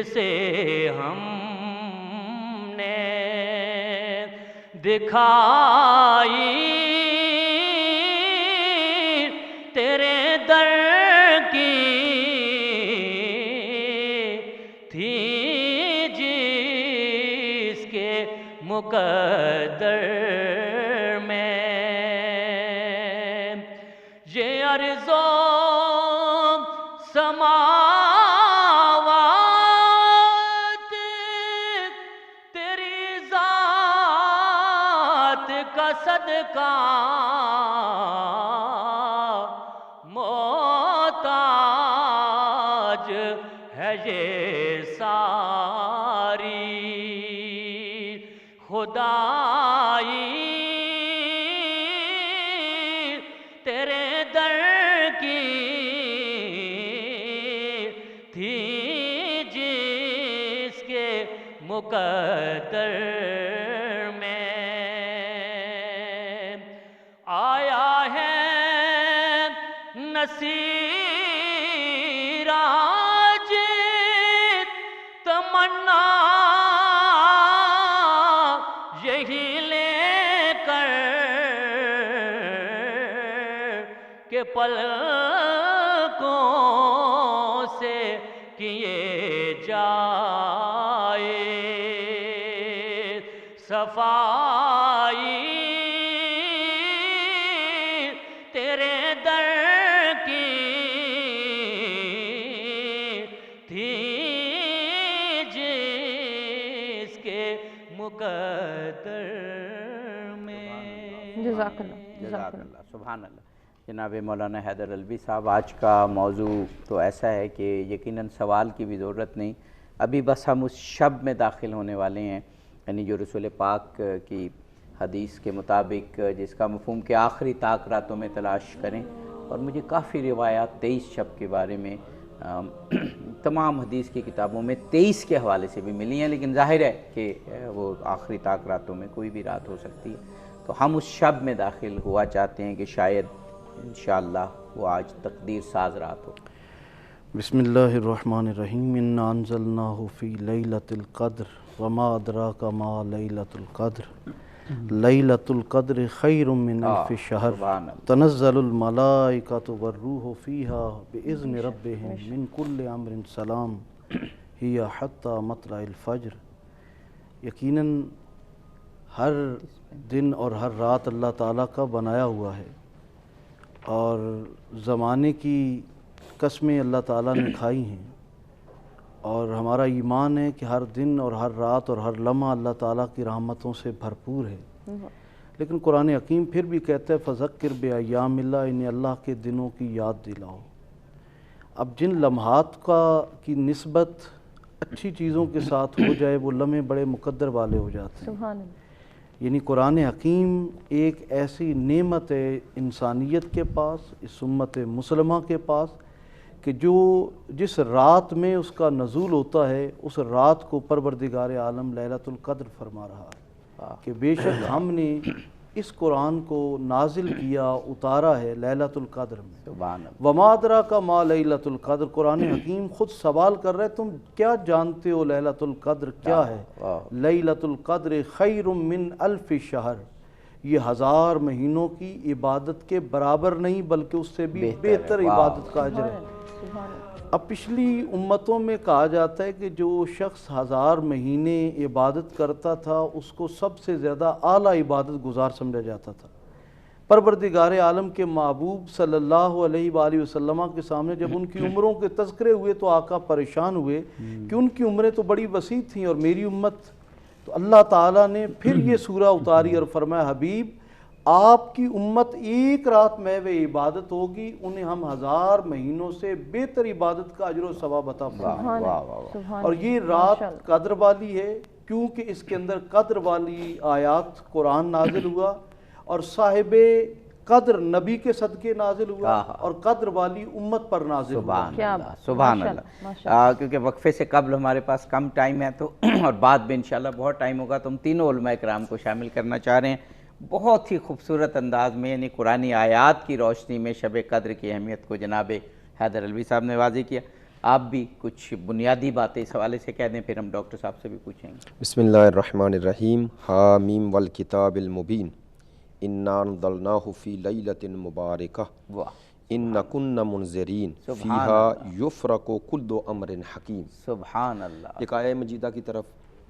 جسے ہم نے دکھائی تیرے در کی تھی جس کے مقدر میں یہ عرض و سماوات تیری ذات کا صدقہ محتاج ہے یہ ساری خدائی تیرے در کی تھی جس کے مقدر میں آیا ہے نصیر آج تمنا یہی لے کر کہ پلکوں سے کیے جائے صفائی تیرے در کی تھی جس کے مقدر میں جزاک اللہ جزاک اللہ سبحان اللہ۔ جناب مولانا حیدر علوی صاحب، آج کا موضوع تو ایسا ہے کہ یقیناً سوال کی بھی ضرورت نہیں، ابھی بس ہم اس شب میں داخل ہونے والے ہیں، یعنی جو رسول پاک کی حدیث کے مطابق جس کا مفہوم کہ آخری طاق راتوں میں تلاش کریں، اور مجھے کافی روایات 23 شب کے بارے میں تمام حدیث کی کتابوں میں 23 کے حوالے سے بھی ملی ہیں، لیکن ظاہر ہے کہ وہ آخری طاق راتوں میں کوئی بھی رات ہو سکتی ہے، تو ہم اس شب میں داخل ہوا چاہتے ہیں کہ شاید انشاءاللہ وہ آج تقدیر ساز رات ہو۔ بسم اللہ الرحمن الرحیم، انا انزلناہ فی لیلۃ القدر وما ادراک ما لیلۃ القدر لیلۃ القدر خیر من الف شہر سبحان اللہ۔ تنزل الملائکۃ والروح فیہا باذن ربہم من کل امر سلام ہی حتی مطلع الفجر۔ یقیناً ہر دن اور ہر رات اللہ تعالیٰ کا بنایا ہوا ہے، اور زمانے کی قسمیں اللہ تعالیٰ نے کھائی ہیں، اور ہمارا ایمان ہے کہ ہر دن اور ہر رات اور ہر لمحہ اللہ تعالیٰ کی رحمتوں سے بھرپور ہے، لیکن قرآن حکیم پھر بھی کہتا ہے فذکر بایام اللہ، انہیں اللہ کے دنوں کی یاد دلاؤ۔ اب جن لمحات کی نسبت اچھی چیزوں کے ساتھ ہو جائے وہ لمحے بڑے مقدر والے ہو جاتے ہیں۔ سبحان اللہ۔ یعنی قرآن حکیم ایک ایسی نعمت ہے انسانیت کے پاس، اس امت مسلمہ کے پاس، کہ جس رات میں اس کا نزول ہوتا ہے اس رات کو پروردگار عالم لیلۃ القدر فرما رہا ہے کہ بے شک ہم نے اس قرآن کو نازل کیا، اتارا ہے لیلۃ القدر میں۔ سبحان اللہ۔ وما ادراک ما لیلۃ القدر، قرآن حکیم خود سوال کر رہے تم کیا جانتے ہو لیلۃ القدر کیا ہے؟ لیلۃ القدر خیر من الف شہر، یہ 1000 مہینوں کی عبادت کے برابر نہیں بلکہ اس سے بھی بہتر عبادت کا اجر ہے۔ اب پچھلی امتوں میں کہا جاتا ہے کہ جو شخص 1000 مہینے عبادت کرتا تھا اس کو سب سے زیادہ اعلیٰ عبادت گزار سمجھا جاتا تھا۔ پروردگار عالم کے محبوب صلی اللہ علیہ وآلہ وسلم کے سامنے جب ان کی عمروں کے تذکرے ہوئے تو آقا پریشان ہوئے کہ ان کی عمریں تو بڑی وسیع تھیں اور میری امت، تو اللہ تعالیٰ نے پھر یہ سورہ اتاری اور فرمایا حبیب آپ کی امت ایک رات محو عبادت ہوگی، انہیں ہم 1000 مہینوں سے بہتر عبادت کا اجر و ثواب عطا فرمائیں گے۔ اور یہ رات قدر والی ہے کیونکہ اس کے اندر قدر والی آیات قرآن نازل ہوا، اور صاحب قدر نبی کے صدقے نازل ہوا، اور قدر والی امت پر نازل ہوا۔ سبحان اللہ۔ کیونکہ وقفے سے قبل ہمارے پاس کم ٹائم ہے تو اور بعد میں انشاءاللہ بہت ٹائم ہوگا، تو ہم تینوں علماء کرام کو شامل کرنا چاہ رہے ہیں بہت ہی خوبصورت انداز میں، یعنی قرآنی آیات کی روشنی میں شب قدر کی اہمیت کو جناب حیدر علوی صاحب نے واضح کیا۔ آپ بھی کچھ بنیادی باتیں اس حوالے سے کہہ دیں، پھر ہم ڈاکٹر صاحب سے بھی پوچھیں گے۔ بسم اللہ الرحمن الرحیم، حامیم والکتاب المبین، انا انزلناہ فی لیلۃ مبارکہ واہ انا کنا منذرین سبحان فیہا یفرق کل امر حکیم۔ سبحان اللہ۔ ایک آیہ مجیدہ کی طرف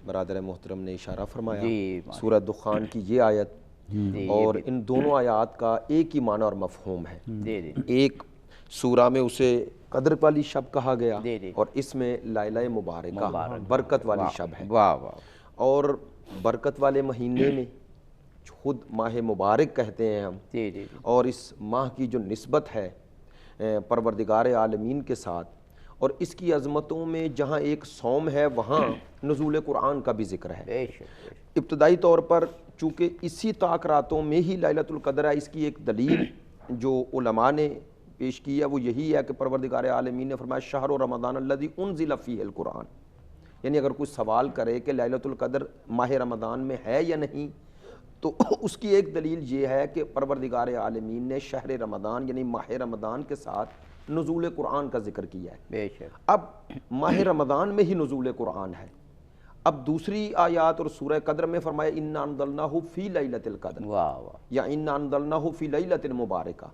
برادر محترم نے اشارہ فرمایا، جی سورہ دخان کی یہ آیت، جی اور ان دونوں آیات کا ایک ہی معنی اور مفہوم ہے۔ جی جی ایک سورہ میں اسے قدر والی شب کہا گیا، جی جی اور اس میں لیلہ مبارکہ برکت والی شب ہے۔ واہ واہ اور برکت والے مہینے میں خود ماہ مبارک کہتے ہیں ہم، جی جی جی اور اس ماہ کی جو نسبت ہے پروردگار عالمین کے ساتھ، اور اس کی عظمتوں میں جہاں ایک صوم ہے وہاں نزول قرآن کا بھی ذکر ہے۔ بے شک ابتدائی طور پر چونکہ اسی طاق راتوں میں ہی لیلۃ القدر ہے، اس کی ایک دلیل جو علماء نے پیش کی ہے وہ یہی ہے کہ پروردگار عالمین نے فرمایا شہر رمضان الذی انزل فیہ القرآن، یعنی اگر کوئی سوال کرے کہ لیلۃ القدر ماہ رمضان میں ہے یا نہیں، تو اس کی ایک دلیل یہ ہے کہ پروردگار عالمین نے شہر رمضان یعنی ماہ رمضان کے ساتھ نزول قرآن کا ذکر کیا ہے۔ بے شک اب ماہ رمضان میں ہی نزول قرآن ہے۔ اب دوسری آیات اور سورہ قدر میں فرمایا انا انزلناہ فی لیلۃ القدر واہ واہ یا انا انزلناہ فی لیلۃ مبارکہ۔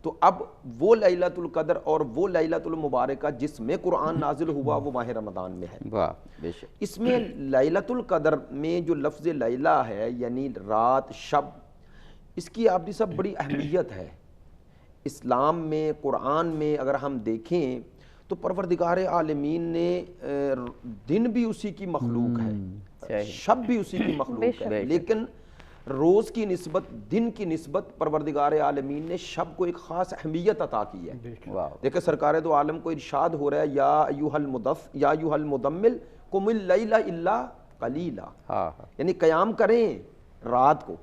تو اب وہ لیلۃ القدر اور وہ لیلۃ المبارکہ جس میں قرآن نازل ہوا وہ ماہ رمضان میں ہے۔ واہ بے شک اس میں لیلۃ القدر میں جو لفظ لیلہ ہے یعنی رات شب، اس کی آپ صاحب بڑی اہمیت ہے اسلام میں۔ قرآن میں اگر ہم دیکھیں تو پروردگار عالمین نے دن بھی اسی کی مخلوق ہے، شب بھی اسی کی مخلوق ہے، لیکن روز کی نسبت دن کی نسبت پروردگار عالمین نے شب کو ایک خاص اہمیت عطا کی ہے۔ دیکھیں سرکار دو عالم کو ارشاد ہو رہا ہے یا ایھا المدمل قم اللیل الا قلیلا، یعنی قیام کریں رات کو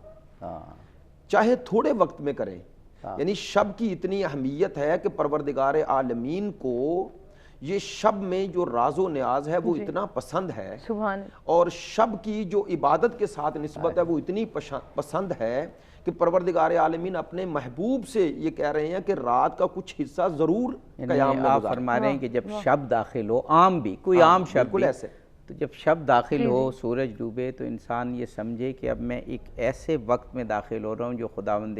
چاہے تھوڑے وقت میں کریں، یعنی شب کی اتنی اہمیت ہے کہ پروردگار عالمین کو یہ شب میں جو راز و نیاز ہے وہ اتنا پسند ہے، اور شب کی جو عبادت کے ساتھ نسبت ہے وہ اتنی پسند ہے کہ پروردگار عالمین اپنے محبوب سے یہ کہہ رہے ہیں کہ رات کا کچھ حصہ ضرور قیام میں آپ فرما رہے ہیں کہ جب شب داخل ہو، عام بھی کوئی عام شب بالکل بھی، ایسے تو جب شب داخل ہو سورج ڈوبے تو انسان یہ سمجھے کہ اب میں ایک ایسے وقت میں داخل ہو رہا ہوں جو خداوند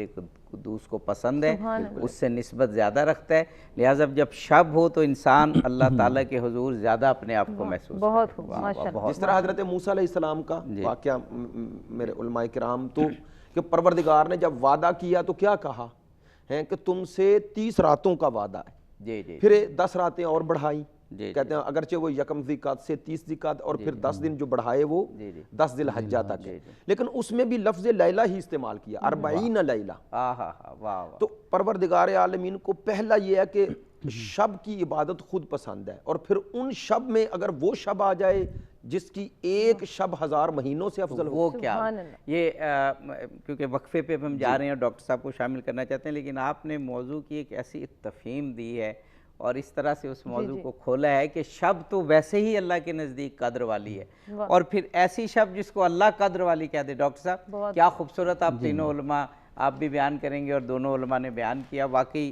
قدوس کو پسند ہے، اس سے نسبت زیادہ رکھتا ہے، لہٰذا جب شب ہو تو انسان اللہ تعالیٰ کے حضور زیادہ اپنے آپ کو محسوس بہت خوب ماشاءاللہ۔ جس طرح حضرت موسیٰ علیہ السلام کا واقعہ میرے علماء کرام تو کہ پروردگار نے جب وعدہ کیا تو کیا کہا ہے کہ تم سے 30 راتوں کا وعدہ ہے، جی جی پھر 10 راتیں اور بڑھائیں، کہتے ہیں اگرچہ وہ یکم ذیقعد سے 30 ذیقعد اور پھر 10 دن جو بڑھائے وہ 10 ذی الحجہ تک، لیکن اس میں بھی لفظ لیلہ ہی استعمال کیا، 40 لیلہ۔ تو پروردگار عالمین کو پہلا یہ ہے کہ شب کی عبادت خود پسند ہے، اور پھر ان شب میں اگر وہ شب آ جائے جس کی ایک شب 1000 مہینوں سے افضل ہو، وہ کیا یہ کیونکہ وقفے پہ ہم جا رہے ہیں اور ڈاکٹر صاحب کو شامل کرنا چاہتے ہیں، لیکن آپ نے موضوع کی ایک ایسی تفہیم دی ہے اور اس طرح سے اس موضوع کو کھولا ہے کہ شب تو ویسے ہی اللہ کے نزدیک قدر والی ہے، اور پھر ایسی شب جس کو اللہ قدر والی کہہ دے۔ ڈاکٹر صاحب کیا خوبصورت آپ تینوں علماء آپ بھی بیان کریں گے اور دونوں علماء نے بیان کیا، واقعی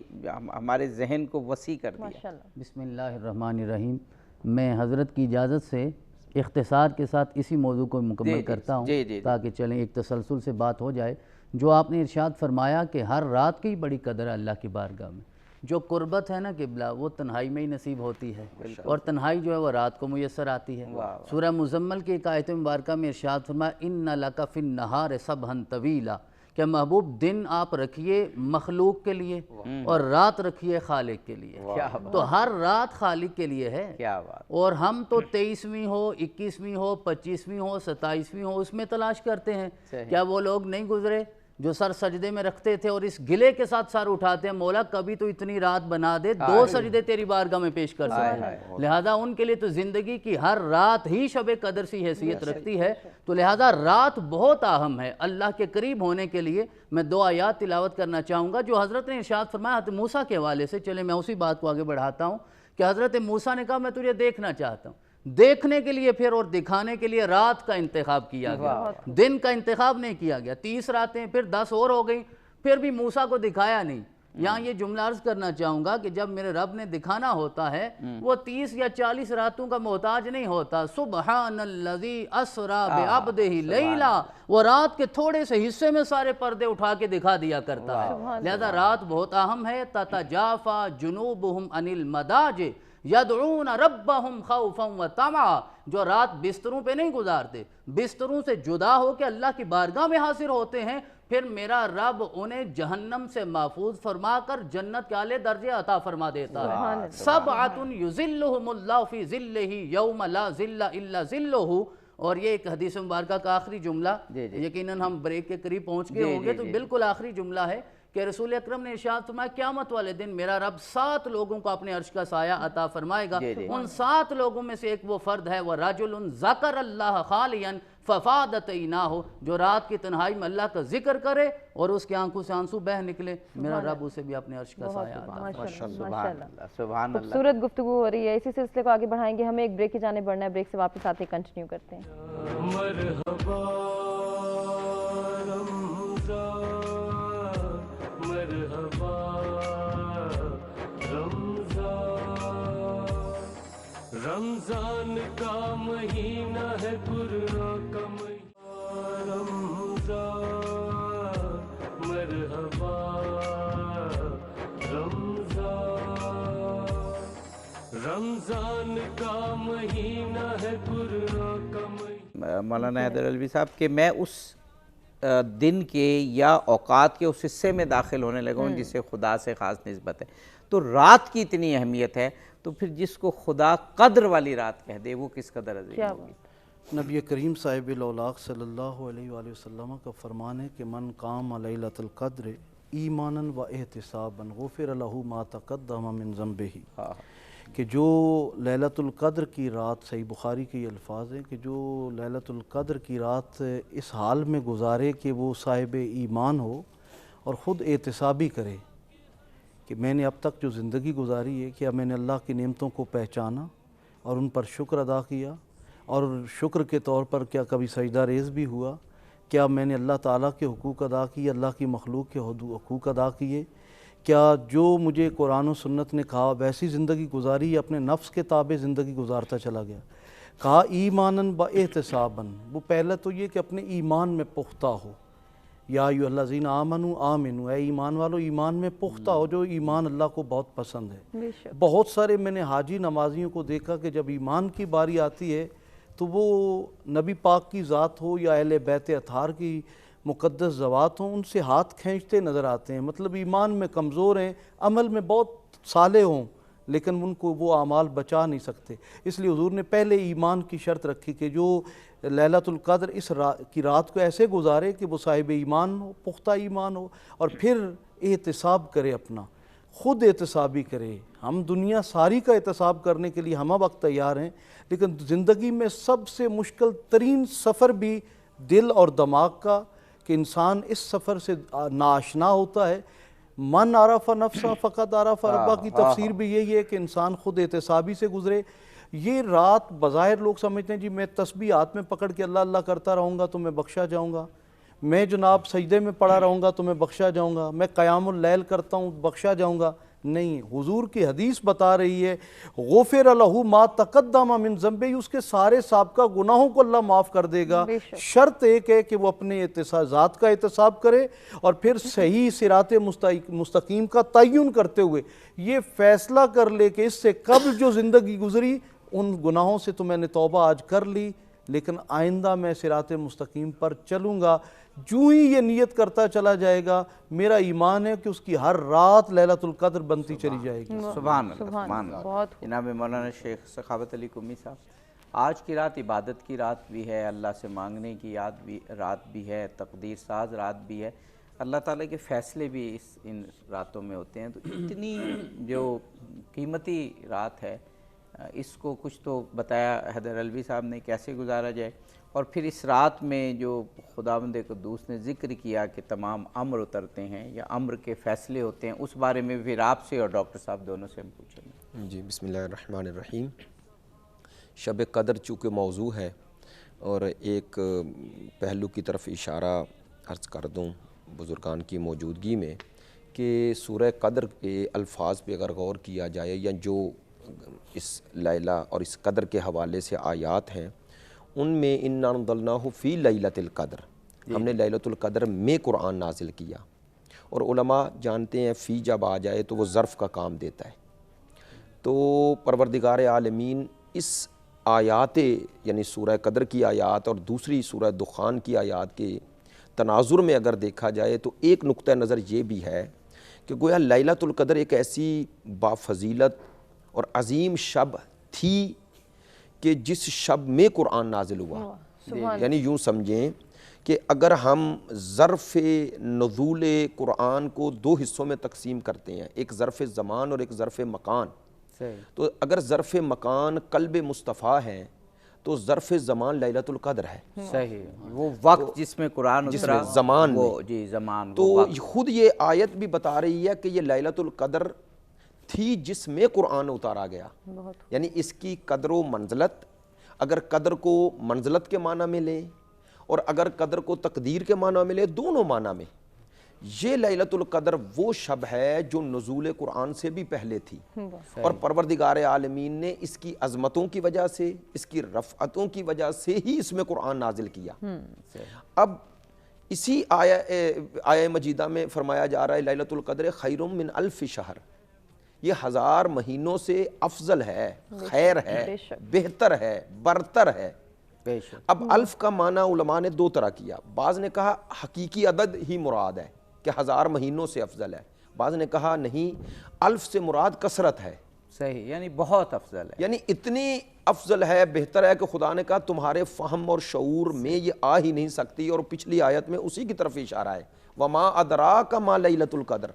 ہمارے ذہن کو وسیع کر دیا۔ بسم اللہ الرحمن الرحیم۔ میں حضرت کی اجازت سے اختصار کے ساتھ اسی موضوع کو مکمل کرتا ہوں تاکہ چلیں ایک تسلسل سے بات ہو جائے۔ جو آپ نے ارشاد فرمایا کہ ہر رات کی بڑی قدر ہے اللہ کی بارگاہ میں، جو قربت ہے نا قبلہ وہ تنہائی میں ہی نصیب ہوتی ہے، اور تنہائی جو ہے وہ رات کو میسر آتی ہے۔ سورہ مزمل کی ایک آیت مبارکہ میں ارشاد فرمایا ان لک فی النہار سبحا طویلا، کہ محبوب دن آپ رکھیے مخلوق کے لیے اور رات رکھیے خالق کے لیے، تو ہر رات خالق کے لیے ہے، اور ہم تو 23ویں ہو 21ویں ہو 25ویں ہو 27ویں ہو اس میں تلاش کرتے ہیں۔ کیا وہ لوگ نہیں گزرے جو سر سجدے میں رکھتے تھے اور اس گلے کے ساتھ سر اٹھاتے ہیں مولا کبھی تو اتنی رات بنا دے 2 سجدے تیری بارگاہ میں پیش کر سکیں، لہذا ان کے لیے تو زندگی کی ہر رات ہی شب قدر سی حیثیت رکھتی ہے، تو لہذا رات بہت اہم ہے اللہ کے قریب ہونے کے لیے۔ میں 2 آیات تلاوت کرنا چاہوں گا جو حضرت نے ارشاد فرمایا حضرت موسیٰ کے حوالے سے، چلے میں اسی بات کو آگے بڑھاتا ہوں کہ حضرت موسیٰ نے کہا میں تجھے دیکھنا چاہتا ہوں، دیکھنے کے لیے پھر اور دکھانے کے لیے رات کا انتخاب کیا گیا، دن کا انتخاب نہیں کیا گیا۔ 30 راتیں پھر 10 اور ہو گئیں، پھر بھی موسیٰ کو دکھایا نہیں، یہاں یہ جملہ عرض کرنا چاہوں گا کہ جب میرے رب نے دکھانا ہوتا ہے وہ 30 یا 40 راتوں کا محتاج نہیں ہوتا. سبحان الذی اسرا بعبدہ لیلا، وہ رات کے تھوڑے سے حصے میں سارے پردے اٹھا کے دکھا دیا کرتا ہے. لہذا رات بہت اہم ہے. تتجافا جنوبہم عن المضاجع یدعون ربہم خوفا وطمعا، جو رات بستروں پہ نہیں گزارتے، بستروں سے جدا ہو کے اللہ کی بارگاہ میں حاضر ہوتے ہیں، پھر میرا رب انہیں جہنم سے محفوظ فرما کر جنت کے اعلی درجے عطا فرما دیتا ہے. سبعۃ یظلہم اللہ فی ظلہ یوم لا ظل الا ظلہ. اور یہ ایک حدیث مبارکہ کا آخری جملہ، یقیناً ہم بریک کے قریب پہنچ گئے ہوں گے تو بالکل آخری جملہ ہے کہ رسول اکرم نے ارشاد فرمایا قیامت والے دن میرا رب 7 لوگوں کو اپنے عرش کا سایہ عطا فرمائے گا. ان 7 لوگوں میں سے ایک وہ فرد ہے وَرَجُلٌ ذَكَرَ اللَّهَ خَالِيًا فَفَاضَتْ عَيْنَاهُ، جو رات کی تنہائی میں اللہ کا ذکر کرے اور اس کی آنکھوں سے آنسو بہہ نکلے، میرا رب اسے بھی اپنے عرش کا سایہ عطا فرمائے. سبحان اللہ. خوبصورت گفتگو ہو رہی ہے. اسی سلسلے کو آگے بڑھائیں گے. ہمیں ایک بریک کی جانب بڑھنا ہے. بریک سے واپس آتے کنٹینیو کرتے ہیں. مرحبا مرحبا رمضان کا مہینہ ہے قرآن کا مہینہ. رمضان مرحبا رمضان کا مہینہ ہے قرآن کا مہینہ. مولانا حیدر علوی صاحب کہ میں اس دن کے یا اوقات کے اس حصے میں داخل ہونے لگا ہوں جسے خدا سے خاص نسبت ہے، تو رات کی اتنی اہمیت ہے، تو پھر جس کو خدا قدر والی رات کہہ دے وہ کس قدر عظیم ہوگی. نبی کریم صاحب الاولاق صلی اللہ علیہ وآلہ وسلم کا فرمان ہے کہ من قام لیلۃ القدر ایمانا و احتسابا غفر لہ ما تقدم من ذنبہ، کہ جو لیلۃ القدر کی رات، صحیح بخاری کے یہ الفاظ ہیں کہ جو لیلۃ القدر کی رات اس حال میں گزارے کہ وہ صاحب ایمان ہو اور خود احتسابی کرے کہ میں نے اب تک جو زندگی گزاری ہے کیا میں نے اللہ کی نعمتوں کو پہچانا اور ان پر شکر ادا کیا، اور شکر کے طور پر کیا کبھی سجدہ ریز بھی ہوا، کیا میں نے اللہ تعالیٰ کے حقوق ادا کیے، اللہ کی مخلوق کے حقوق ادا کیے، کیا جو مجھے قرآن و سنت نے کہا ویسی زندگی گزاری، اپنے نفس کے تابع زندگی گزارتا چلا گیا. کہا ایماناً با احتساباً، وہ پہلے تو یہ کہ اپنے ایمان میں پختہ ہو. یا ایھا الذین آمنوا آمنوا، اے ایمان والو ایمان میں پختہ ہو، جو ایمان اللہ کو بہت پسند ہے. بہت سارے میں نے حاجی نمازیوں کو دیکھا کہ جب ایمان کی باری آتی ہے تو وہ نبی پاک کی ذات ہو یا اہل بیت اطہار کی مقدس ذوات ہوں، ان سے ہاتھ کھینچتے نظر آتے ہیں. مطلب ایمان میں کمزور ہیں، عمل میں بہت صالح ہوں لیکن ان کو وہ اعمال بچا نہیں سکتے. اس لیے حضور نے پہلے ایمان کی شرط رکھی کہ جو لیلۃ القدر اس کی رات کو ایسے گزارے کہ وہ صاحب ایمان ہو، پختہ ایمان ہو، اور پھر احتساب کرے، اپنا خود احتسابی کرے. ہم دنیا ساری کا احتساب کرنے کے لیے ہم وقت تیار ہیں، لیکن زندگی میں سب سے مشکل ترین سفر بھی دل اور دماغ کا، کہ انسان اس سفر سے ناآشنا ہوتا ہے. من عرف نفسہ فقط عرف ربہ کی تفسیر بھی یہی ہے کہ انسان خود احتسابی سے گزرے. یہ رات بظاہر لوگ سمجھتے ہیں جی میں تسبیح ہاتھ میں پکڑ کے اللہ اللہ کرتا رہوں گا تو میں بخشا جاؤں گا، میں جناب سجدے میں پڑا رہوں گا تو میں بخشا جاؤں گا، میں قیام اللیل کرتا ہوں بخشا جاؤں گا. نہیں، حضور کی حدیث بتا رہی ہے غفر لہ ما تقدم من ذنبہ، اس کے سارے سابقہ گناہوں کو اللہ معاف کر دے گا. شرط ایک ہے کہ وہ اپنے ذات کا احتساب کرے اور پھر صحیح صراط مستقیم کا تعین کرتے ہوئے یہ فیصلہ کر لے کہ اس سے قبل جو زندگی گزری ان گناہوں سے تو میں نے توبہ آج کر لی، لیکن آئندہ میں صراط مستقیم پر چلوں گا. جو ہی یہ نیت کرتا چلا جائے گا، میرا ایمان ہے کہ اس کی ہر رات لیلۃ القدر بنتی چلی جائے گی. سبحان اللہ، سبحان اللہ. جناب مولانا شیخ سخاوت علی قمی صاحب، آج کی رات عبادت کی رات بھی ہے، اللہ سے مانگنے کی رات بھی ہے، تقدیر ساز رات بھی ہے، اللہ تعالیٰ کے فیصلے بھی ان راتوں میں ہوتے ہیں. تو اتنی جو قیمتی رات ہے اس کو کچھ تو بتایا حیدر علوی صاحب نے کیسے گزارا جائے، اور پھر اس رات میں جو خداوند قدوس نے ذکر کیا کہ تمام امر اترتے ہیں یا امر کے فیصلے ہوتے ہیں، اس بارے میں پھر آپ سے اور ڈاکٹر صاحب دونوں سے ہم پوچھیں گے. جی بسم اللہ الرحمن الرحیم. شب قدر چونکہ موضوع ہے اور ایک پہلو کی طرف اشارہ عرض کر دوں بزرگان کی موجودگی میں کہ سورہ قدر کے الفاظ پہ اگر غور کیا جائے یا جو اس لیلہ اور اس قدر کے حوالے سے آیات ہیں ان میں اِنَّا أَنزَلْنَاهُ فِي لَيْلَةِ الْقَدْر، ہم نے لیلۃ القدر میں قرآن نازل کیا، اور علماء جانتے ہیں فی جب آ جائے تو وہ ظرف کا کام دیتا ہے، تو پروردگار عالمین اس آیات یعنی سورہ قدر کی آیات اور دوسری سورہ دخان کی آیات کے تناظر میں اگر دیکھا جائے تو ایک نقطہ نظر یہ بھی ہے کہ گویا لیلۃ القدر ایک ایسی بافضیلت اور عظیم شب تھی کہ جس شب میں قرآن نازل ہوا، یعنی یوں سمجھیں کہ اگر ہم ظرف نزول قرآن کو دو حصوں میں تقسیم کرتے ہیں، ایک ظرف زمان اور ایک ظرف مکان، تو اگر ظرف مکان قلب مصطفیٰ ہے تو ظرف زمان لیلۃ القدر ہے، صحیح، وہ وقت جس میں قرآن اترا، زمان میں، جی زمان، تو خود یہ آیت بھی بتا رہی ہے کہ یہ لیلۃ القدر تھی جس میں قرآن اتارا گیا، یعنی اس کی قدر و منزلت، اگر قدر کو منزلت کے معنی میں لیں اور اگر قدر کو تقدیر کے معنی میں لیں، دونوں معنی میں یہ لیلۃ القدر وہ شب ہے جو نزول قرآن سے بھی پہلے تھی، اور پروردگار عالمین نے اس کی عظمتوں کی وجہ سے، اس کی رفعتوں کی وجہ سے ہی اس میں قرآن نازل کیا۔ اب اسی آیہ مجیدہ میں فرمایا جا رہا ہے لیلۃ القدر خیر من الف شہر، یہ 1000 مہینوں سے افضل ہے، خیر ہے، بہتر ہے، برتر ہے۔ اب الف کا معنی علماء نے دو طرح کیا، بعض نے کہا حقیقی عدد ہی مراد ہے کہ 1000 مہینوں سے افضل ہے، بعض نے کہا نہیں، الف سے مراد کثرت ہے، صحیح، یعنی بہت افضل ہے، یعنی اتنی افضل ہے، بہتر ہے کہ خدا نے کہا تمہارے فہم اور شعور میں یہ آ ہی نہیں سکتی، اور پچھلی آیت میں اسی کی طرف اشارہ ہے، وَمَا أَدْرَاكَ مَا لَيْلَةُ الْقَدْر،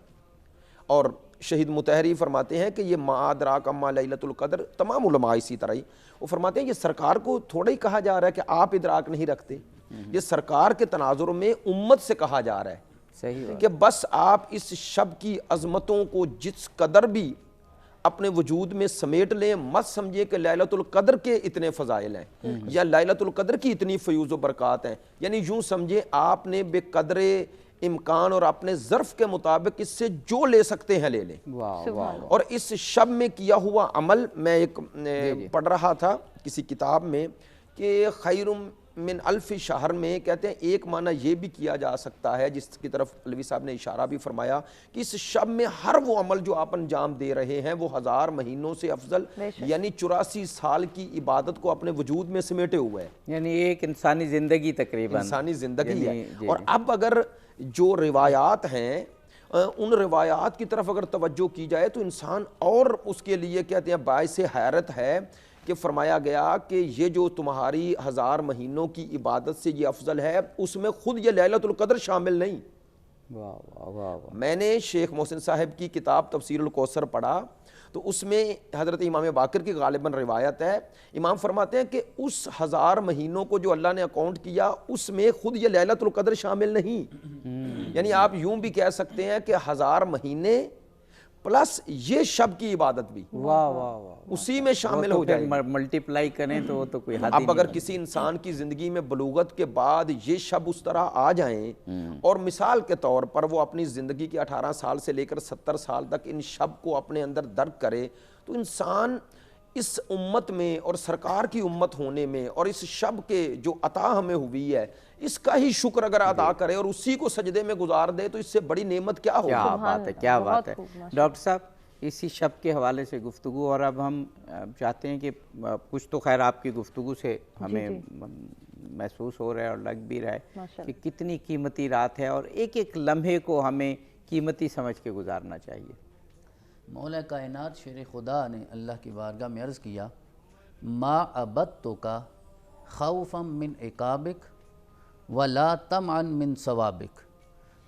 اور شہید مطہری فرماتے ہیں کہ یہ ما ادراک ما لیلۃ القدر، تمام علماء اسی طرح ہی وہ فرماتے ہیں یہ سرکار کو تھوڑا ہی کہا جا رہا ہے کہ آپ ادراک نہیں رکھتے، یہ سرکار کے تناظر میں امت سے کہا جا رہا ہے، صحیح، کہ بس آپ اس شب کی عظمتوں کو جس قدر بھی اپنے وجود میں سمیٹ لیں، مت سمجھے کہ لیلۃ القدر کے اتنے فضائل ہیں یا لیلۃ القدر کی اتنی فیوز و برکات ہیں، یعنی یوں سمجھے آپ نے بے قدر امکان اور اپنے ظرف کے مطابق اس سے جو لے سکتے ہیں لے لیں، اور اس شب میں کیا ہوا عمل، میں ایک پڑھ رہا تھا کسی کتاب میں کہ خیر من الف شہر میں کہتے ہیں ایک معنی یہ بھی کیا جا سکتا ہے جس کی طرف علوی صاحب نے اشارہ بھی فرمایا کہ اس شب میں ہر وہ عمل جو آپ انجام دے رہے ہیں وہ 1000 مہینوں سے افضل، یعنی 84 سال کی عبادت کو اپنے وجود میں سمیٹے ہوئے ہے، یعنی ایک انسانی زندگی تقریباً، انسانی زندگی ہے۔ اور اب اگر جو روایات ہیں ان روایات کی طرف اگر توجہ کی جائے تو انسان اور اس کے لیے کہتے ہیں باعث حیرت ہے کہ فرمایا گیا کہ یہ جو تمہاری 1000 مہینوں کی عبادت سے یہ افضل ہے، اس میں خود یہ لیلۃ القدر شامل نہیں۔ میں نے شیخ محسن صاحب کی کتاب تفسیر الکوثر پڑھا تو اس میں حضرت امام باقر کی غالباً روایت ہے، امام فرماتے ہیں کہ اس 1000 مہینوں کو جو اللہ نے اکاؤنٹ کیا اس میں خود یہ لیلۃ القدر شامل نہیں، یعنی آپ یوں بھی کہہ سکتے ہیں کہ 1000 مہینے پلس یہ شب کی عبادت بھی اسی میں شامل ہو جائے گی، ملٹیپلائی کریں تو وہ تو کوئی حد ہی اب نہیں۔ اگر کسی انسان کی زندگی میں بلوغت کے بعد یہ شب اس طرح آ جائیں اور مثال کے طور پر وہ اپنی زندگی کے 18 سال سے لے کر 70 سال تک ان شب کو اپنے اندر درک کرے، تو انسان اس امت میں اور سرکار کی امت ہونے میں اور اس شب کے جو عطا ہمیں ہوئی ہے اس کا ہی شکر اگر ادا کرے اور اسی کو سجدے میں گزار دے تو اس سے بڑی نعمت کیا ہوگی۔ کیا بات ہے، کیا بات ہے ڈاکٹر صاحب، اسی شب کے حوالے سے گفتگو، اور اب ہم چاہتے ہیں کہ کچھ تو خیر آپ کی گفتگو سے ہمیں محسوس ہو رہا ہے اور لگ بھی رہا ہے کہ کتنی قیمتی رات ہے اور ایک ایک لمحے کو ہمیں قیمتی سمجھ کے گزارنا چاہیے۔ مولا کائنات شیر خدا نے اللہ کی بارگاہ میں عرض کیا ما عبدتک خوفا من عقابک ولا طمعا من ثوابک،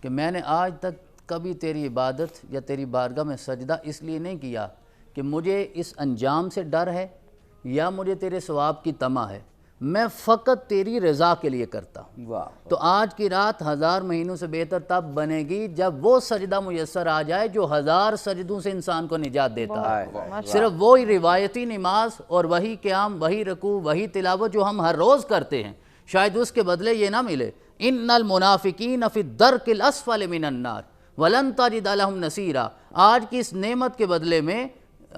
کہ میں نے آج تک کبھی تیری عبادت یا تیری بارگاہ میں سجدہ اس لیے نہیں کیا کہ مجھے اس انجام سے ڈر ہے یا مجھے تیرے ثواب کی طمع ہے، میں فقط تیری رضا کے لیے کرتا ہوں۔ تو آج کی رات 1000 مہینوں سے بہتر تب بنے گی جب وہ سجدہ میسر آ جائے جو 1000 سجدوں سے انسان کو نجات دیتا ہے، صرف وہی روایتی نماز اور وہی قیام، وہی رکوع، وہی تلاوت جو ہم ہر روز کرتے ہیں، شاید اس کے بدلے یہ نہ ملے۔ ان المنافقین فی الدرک الاسفل من النار، وَلَن تَجِدَ لَهُمْ نَصِيرًا۔ آج کی اس نعمت کے بدلے میں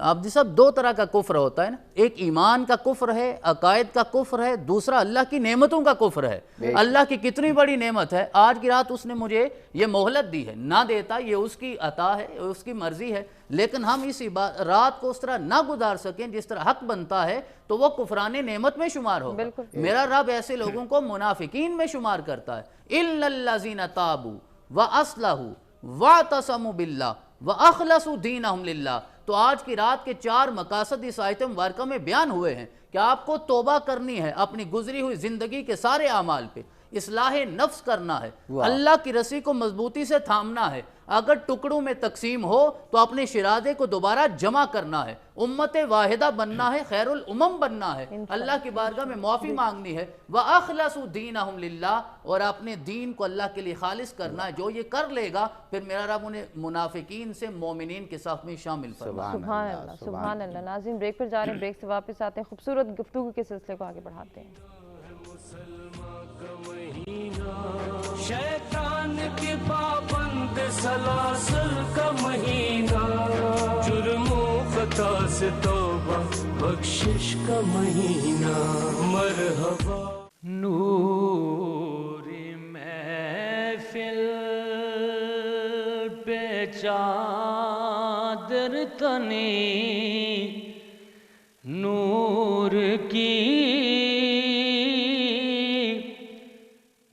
آپ جی صاحب دو طرح کا کفر ہوتا ہے نا، ایک ایمان کا کفر ہے، عقائد کا کفر ہے، دوسرا اللہ کی نعمتوں کا کفر ہے۔ اللہ کی کتنی بڑی نعمت ہے، آج کی رات اس نے مجھے یہ مہلت دی ہے، نہ دیتا یہ اس کی عطا ہے، اس کی مرضی ہے، لیکن ہم اس رات کو اس طرح نہ گزار سکیں جس طرح حق بنتا ہے تو وہ کفران نعمت میں شمار ہوگا۔ میرا رب ایسے لوگوں کو منافقین میں شمار کرتا ہے، إِلَّا الَّذِينَ تَابُوا وَأَصْلَحُوا وَاعْتَصَمُوا بِاللَّهِ وَأَخْلَصُوا دِينَهُمْ لِلَّهِ۔ تو آج کی رات کے 4 مقاصد اس آیت مبارکہ میں بیان ہوئے ہیں کہ آپ کو توبہ کرنی ہے اپنی گزری ہوئی زندگی کے سارے اعمال پہ، اصلاح نفس کرنا ہے، اللہ کی رسی کو مضبوطی سے تھامنا ہے، اگر ٹکڑوں میں تقسیم ہو تو اپنے شرادے کو دوبارہ جمع کرنا ہے، امت واحدہ بننا ہے، خیر الامم بننا ہے، اللہ کی بارگاہ میں معافی مانگنی ہے، وَأَخْلَصُوا دِينَهُمْ لِلَّهِ، اور اپنے دین کو اللہ کے لیے خالص کرنا ہے۔ جو یہ کر لے گا پھر میرا رب انہیں منافقین سے مومنین کے صف میں شامل فرمائے۔ سبحان اللہ، سبحان اللہ۔ ناظرین بریک پر جا رہے ہیں، بریک سے واپس آتے ہیں، خوبصورت گفتگو کے سلسلے کو آگے بڑھاتے ہیں۔ شیطان کے پابند سلاسل کا مہینہ، جرم و خطا سے توبہ بخشش کا مہینہ، مرحبا نور محفل پہ چادر تنی نور کی،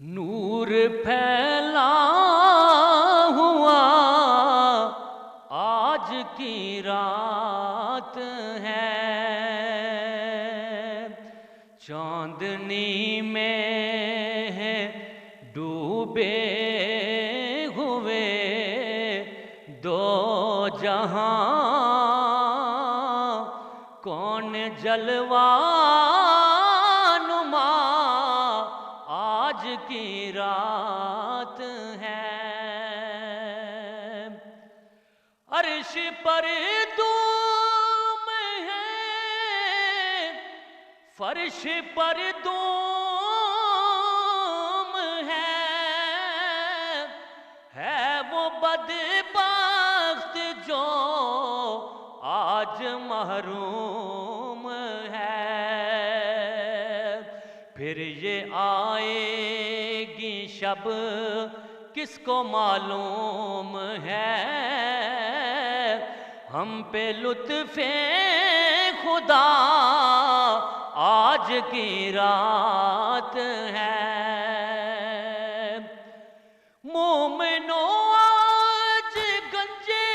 نور پھیلا ہوا آج کی رات ہے، چاندنی میں ہے ڈوبے ہوئے دو جہاں، کون جلوہ نما آج کی رات ہے، عرش پر دوم ہے، فرش پر دوم ہے وہ بدبخت جو آج محروم ہے، پھر یہ آئے گی شب کس کو معلوم ہے، ہم پہ لطف خدا آج کی رات ہے، مومنو آج گنجے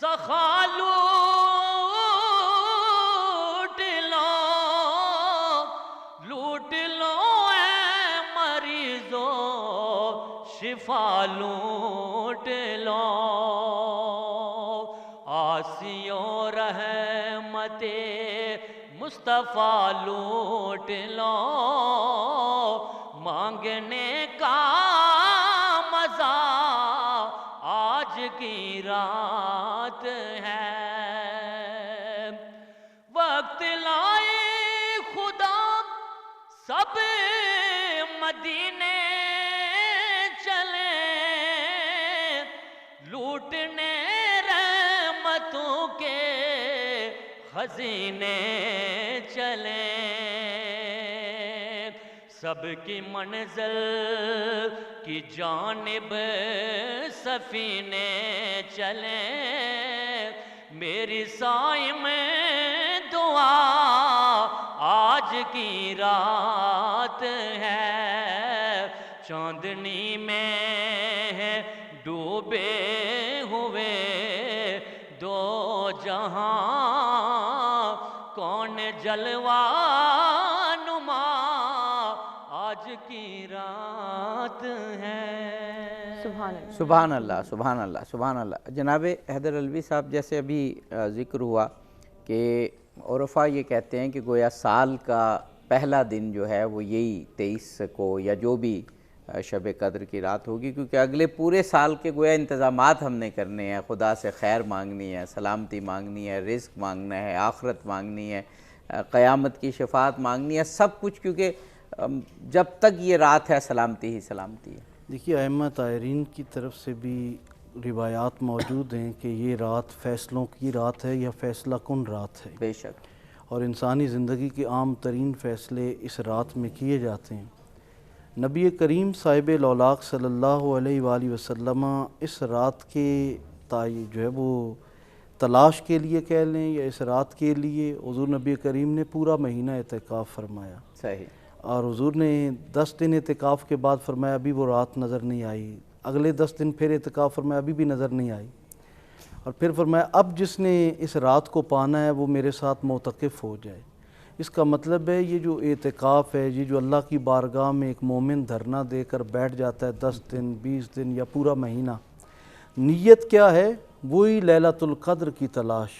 سخا لوٹ لو اے مریضو، شفا لوٹ لو، آسیوں رحمت مصطفیٰ لوٹ لو، مانگنے کا مزہ آج کی رات ہے، وقت لائے خدا سب مدینے چلیں، لوٹنے رحمتوں کے خزینے چلیں، سب کی منزل کی جانب سفینے چلیں، میری سائے میں دعا آج کی رات ہے، چاندنی میں ڈوبے ہوئے دو جہاں، کون جلوہ نما آج کی رات ہے۔ سبحان اللہ، سبحان اللہ، سبحان اللہ۔ جناب حیدر علوی صاحب، جیسے ابھی ذکر ہوا کہ عرفاء یہ کہتے ہیں کہ گویا سال کا پہلا دن جو ہے وہ یہی 23 کو یا جو بھی شب قدر کی رات ہوگی، کیونکہ اگلے پورے سال کے گویا انتظامات ہم نے کرنے ہیں، خدا سے خیر مانگنی ہے، سلامتی مانگنی ہے، رزق مانگنا ہے، آخرت مانگنی ہے، قیامت کی شفاعت مانگنی ہے، سب کچھ، کیونکہ جب تک یہ رات ہے سلامتی ہی سلامتی ہے۔ دیکھیے ائمہ طاہرین کی طرف سے بھی روایات موجود ہیں کہ یہ رات فیصلوں کی رات ہے یا فیصلہ کن رات ہے، بے شک، اور انسانی زندگی کے عام ترین فیصلے اس رات میں کیے جاتے ہیں۔ نبی کریم صاحب لولاق صلی اللہ علیہ وآلہ وسلم اس رات کے جو ہے وہ تلاش کے لیے کہہ لیں یا اس رات کے لیے حضور نبی کریم نے پورا مہینہ اعتکاف فرمایا، صحیح، اور حضور نے 10 دن اعتکاف کے بعد فرمایا ابھی وہ رات نظر نہیں آئی، اگلے 10 دن پھر اعتکاف فرمایا ابھی بھی نظر نہیں آئی، اور پھر فرمایا اب جس نے اس رات کو پانا ہے وہ میرے ساتھ معتکف ہو جائے۔ اس کا مطلب ہے یہ جو اعتکاف ہے، یہ جو اللہ کی بارگاہ میں ایک مومن دھرنا دے کر بیٹھ جاتا ہے 10 دن 20 دن یا پورا مہینہ، نیت کیا ہے؟ وہی لیلۃ القدر کی تلاش